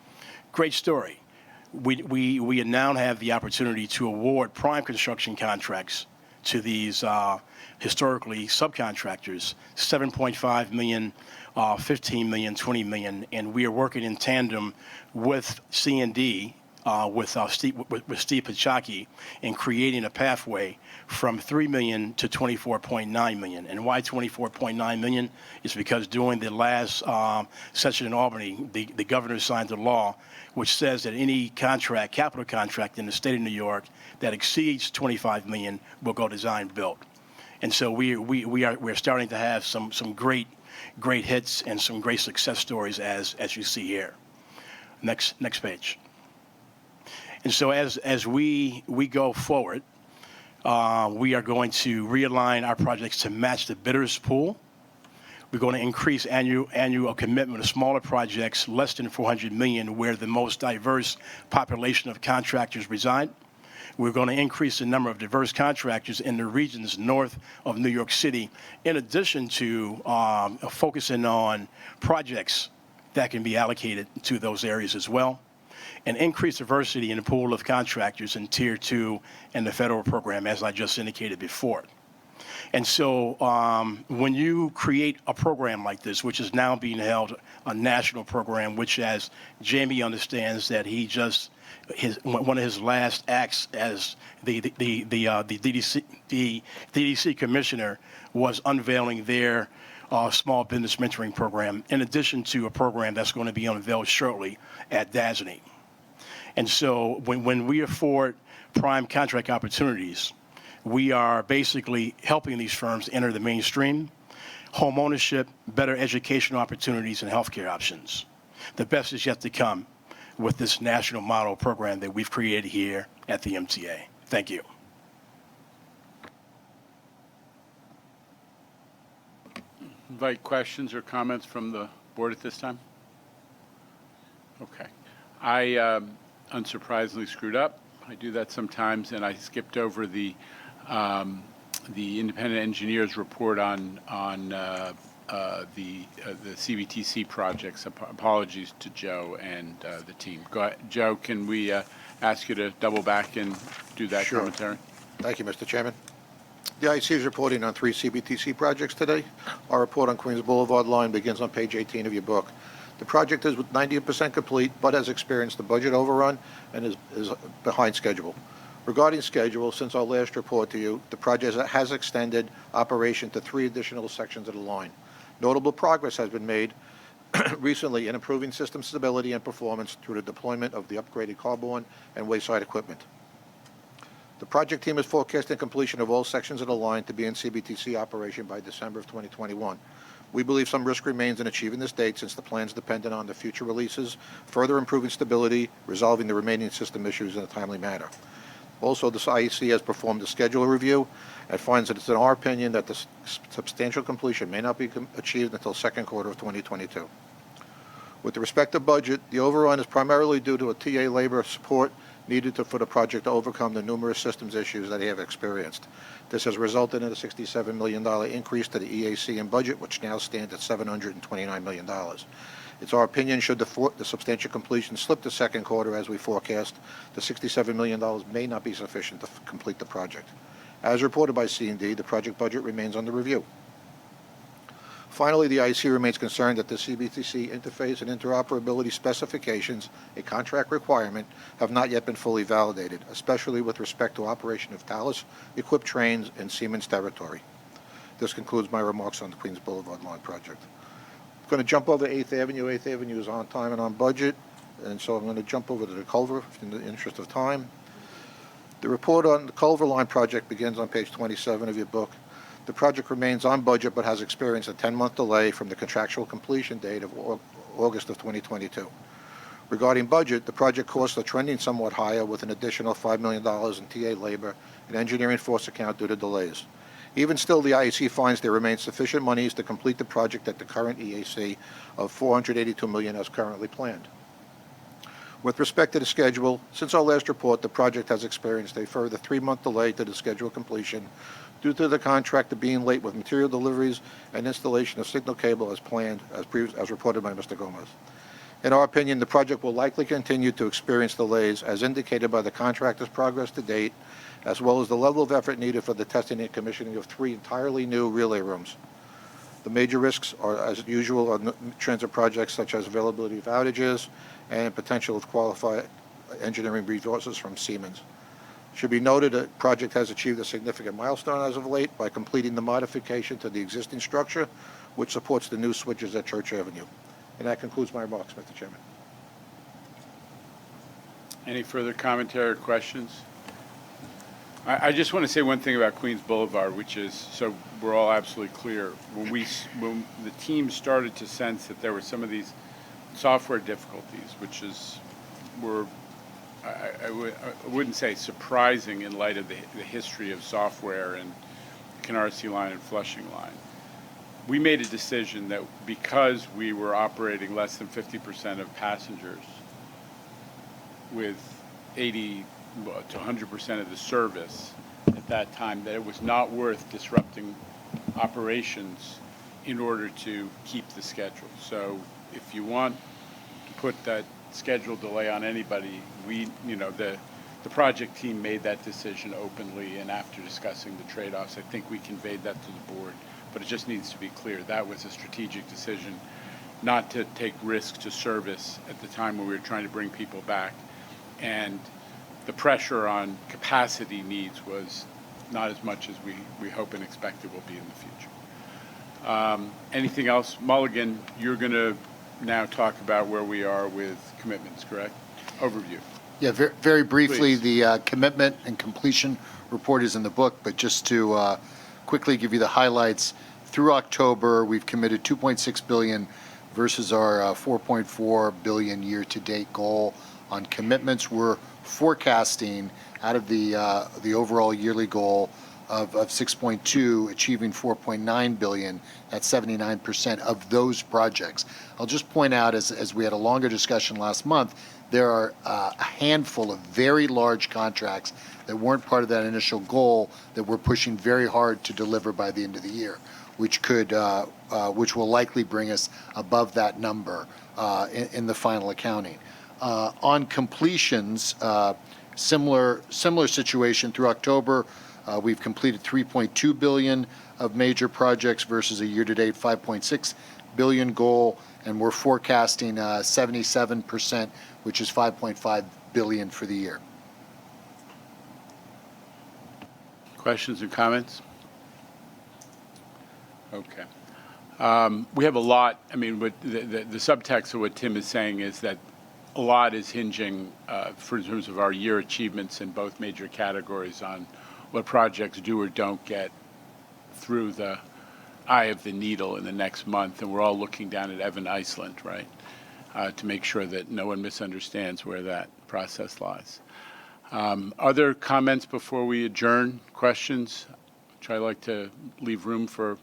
Great story. We now have the opportunity to award prime construction contracts to these historically subcontractors, $7.5 million, $15 million, $20 million, and we are working in tandem with C&D, with Steve Pachaki, in creating a pathway from $3 million to $24.9 million. And why $24.9 million? Is because during the last session in Albany, the governor signed a law which says that any contract, capital contract in the state of New York that exceeds $25 million will go design build. And so we're starting to have some great hits and some great success stories as you see here. Next page. And so as we go forward, we are going to realign our projects to match the bidders pool. We're going to increase annual commitment of smaller projects, less than $400 million, where the most diverse population of contractors reside. We're going to increase the number of diverse contractors in the regions north of New York City, in addition to focusing on projects that can be allocated to those areas as well, and increase diversity in the pool of contractors in Tier 2 and the federal program, as I just indicated before. And so when you create a program like this, which is now being held a national program, which, as Jamie understands, that he just one of his last acts as the DDC commissioner was unveiling their small business mentoring program, in addition to a program that's going to be unveiled shortly at DASNY. And so when we afford prime contract opportunities, we are basically helping these firms enter the mainstream, home ownership, better educational opportunities, and healthcare options. The best is yet to come with this national model program that we've created here at the MTA. Thank you. Invite questions or comments from the board at this time. Okay. I unsurprisingly screwed up. I do that sometimes, and I skipped over the independent engineer's report on the CBTC projects. Apologies to Joe and the team. Go ahead. Joe, can we ask you to double back and do that commentary? Thank you, Mr. Chairman. The IC is reporting on 3 CBTC projects today. Our report on Queens Boulevard line begins on page 18 of your book. The project is 90% complete, but has experienced a budget overrun and is behind schedule. Regarding schedule, since our last report to you, the project has extended operation to 3 additional sections of the line. Notable progress has been made recently in improving system stability and performance through the deployment of the upgraded carborne and wayside equipment. The project team is forecasting completion of all sections of the line to be in CBTC operation by December of 2021. We believe some risk remains in achieving this date since the plan is dependent on the future releases, further improving stability, resolving the remaining system issues in a timely manner. Also, the IEC has performed a schedule review and finds that it's in our opinion that the substantial completion may not be achieved until second quarter of 2022. With respect to budget, the overrun is primarily due to a TA labor support needed for the project to overcome the numerous systems issues that they have experienced. This has resulted in a $67 million increase to the EAC in budget, which now stands at $729 million. It's our opinion, should the substantial completion slip to second quarter as we forecast, the $67 million may not be sufficient to complete the project. As reported by C&D, the project budget remains under review. Finally, the IEC remains concerned that the CBTC interface and interoperability specifications, a contract requirement, have not yet been fully validated, especially with respect to operation of Thales-equipped trains in Siemens territory. This concludes my remarks on the Queens Boulevard Line project. I'm going to jump over 8th Avenue. 8th Avenue is on time and on budget, and so I'm going to jump over to the Culver in the interest of time. The report on the Culver Line project begins on page 27 of your book. The project remains on budget but has experienced a 10-month delay from the contractual completion date of August of 2022. Regarding budget, the project costs are trending somewhat higher with an additional $5 million in TA labor and engineering force account due to delays. Even still, the IEC finds there remains sufficient monies to complete the project at the current EAC of $482 million as currently planned. With respect to the schedule, since our last report, the project has experienced a further 3-month delay to the scheduled completion due to the contractor being late with material deliveries and installation of signal cable as planned, as reported by Mr. Gomez. In our opinion, the project will likely continue to experience delays as indicated by the contractor's progress to date, as well as the level of effort needed for the testing and commissioning of 3 entirely new relay rooms. The major risks are, as usual, on transit projects such as availability of outages and potential of qualified engineering resources from Siemens. Should be noted that the project has achieved a significant milestone as of late by completing the modification to the existing structure, which supports the new switches at Church Avenue. And that concludes my remarks, Mr. Chairman. Any further commentary or questions? I just want to say one thing about Queens Boulevard, which is, so we're all absolutely clear, when the team started to sense that there were some of these software difficulties, which were I wouldn't say surprising in light of the history of software and Canarsie Line and Flushing Line. We made a decision that because we were operating less than 50% of passengers with 80 to 100% of the service at that time, that it was not worth disrupting operations in order to keep the schedule. So if you want to put that schedule delay on anybody, the project team made that decision openly, and after discussing the trade-offs, I think we conveyed that to the board, but it just needs to be clear. That was a strategic decision not to take risk to service at the time when we were trying to bring people back, and the pressure on capacity needs was not as much as we hope and expect it will be in the future. Anything else? Mulligan, you're going to now talk about where we are with commitments, correct? Overview. Yeah, very briefly, Please. the commitment and completion report is in the book, but just to quickly give you the highlights, through October, we've committed $2.6 billion versus our $4.4 billion year-to-date goal. On commitments, we're forecasting out of the overall yearly goal of 6.2, achieving 4.9 billion. That's 79% of those projects. I'll just point out, as we had a longer discussion last month, there are a handful of very large contracts that weren't part of that initial goal that we're pushing very hard to deliver by the end of the year, which will likely bring us above that number in the final accounting. On completions, similar situation through October. We've completed 3.2 billion of major projects versus a year-to-date 5.6 billion goal, and we're forecasting 77%, which is 5.5 billion for the year. Questions and comments? Okay. We have a lot. I mean, the subtext of what Tim is saying is that a lot is hinging, in terms of our year achievements in both major categories, on what projects do or don't get through the eye of the needle in the next month. And we're all looking down at Evan Iceland, right, to make sure that no one misunderstands where that process lies. Other comments before we adjourn? Questions? Which I like to leave room for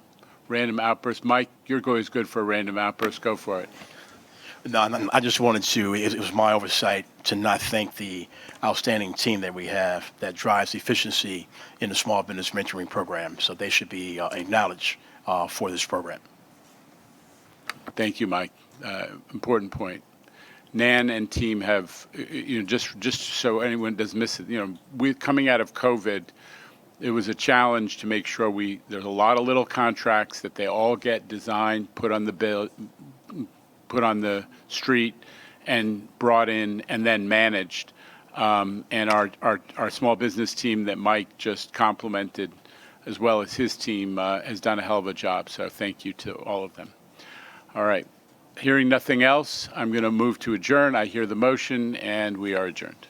random outbursts. Mike, you're always good for a random outburst. Go for it. No, I just wanted to, it was my oversight to not thank the outstanding team that we have that drives efficiency in the small business mentoring program. So they should be acknowledged for this program. Thank you, Mike. Important point. Nan and team have, just so anyone doesn't miss it, we coming out of COVID, it was a challenge to make sure there's a lot of little contracts that they all get designed, put on the bill, put on the street, and brought in and then managed. And our small business team that Mike just complimented, as well as his team, has done a hell of a job. So thank you to all of them. All right. Hearing nothing else, I'm going to move to adjourn. I hear the motion, and we are adjourned.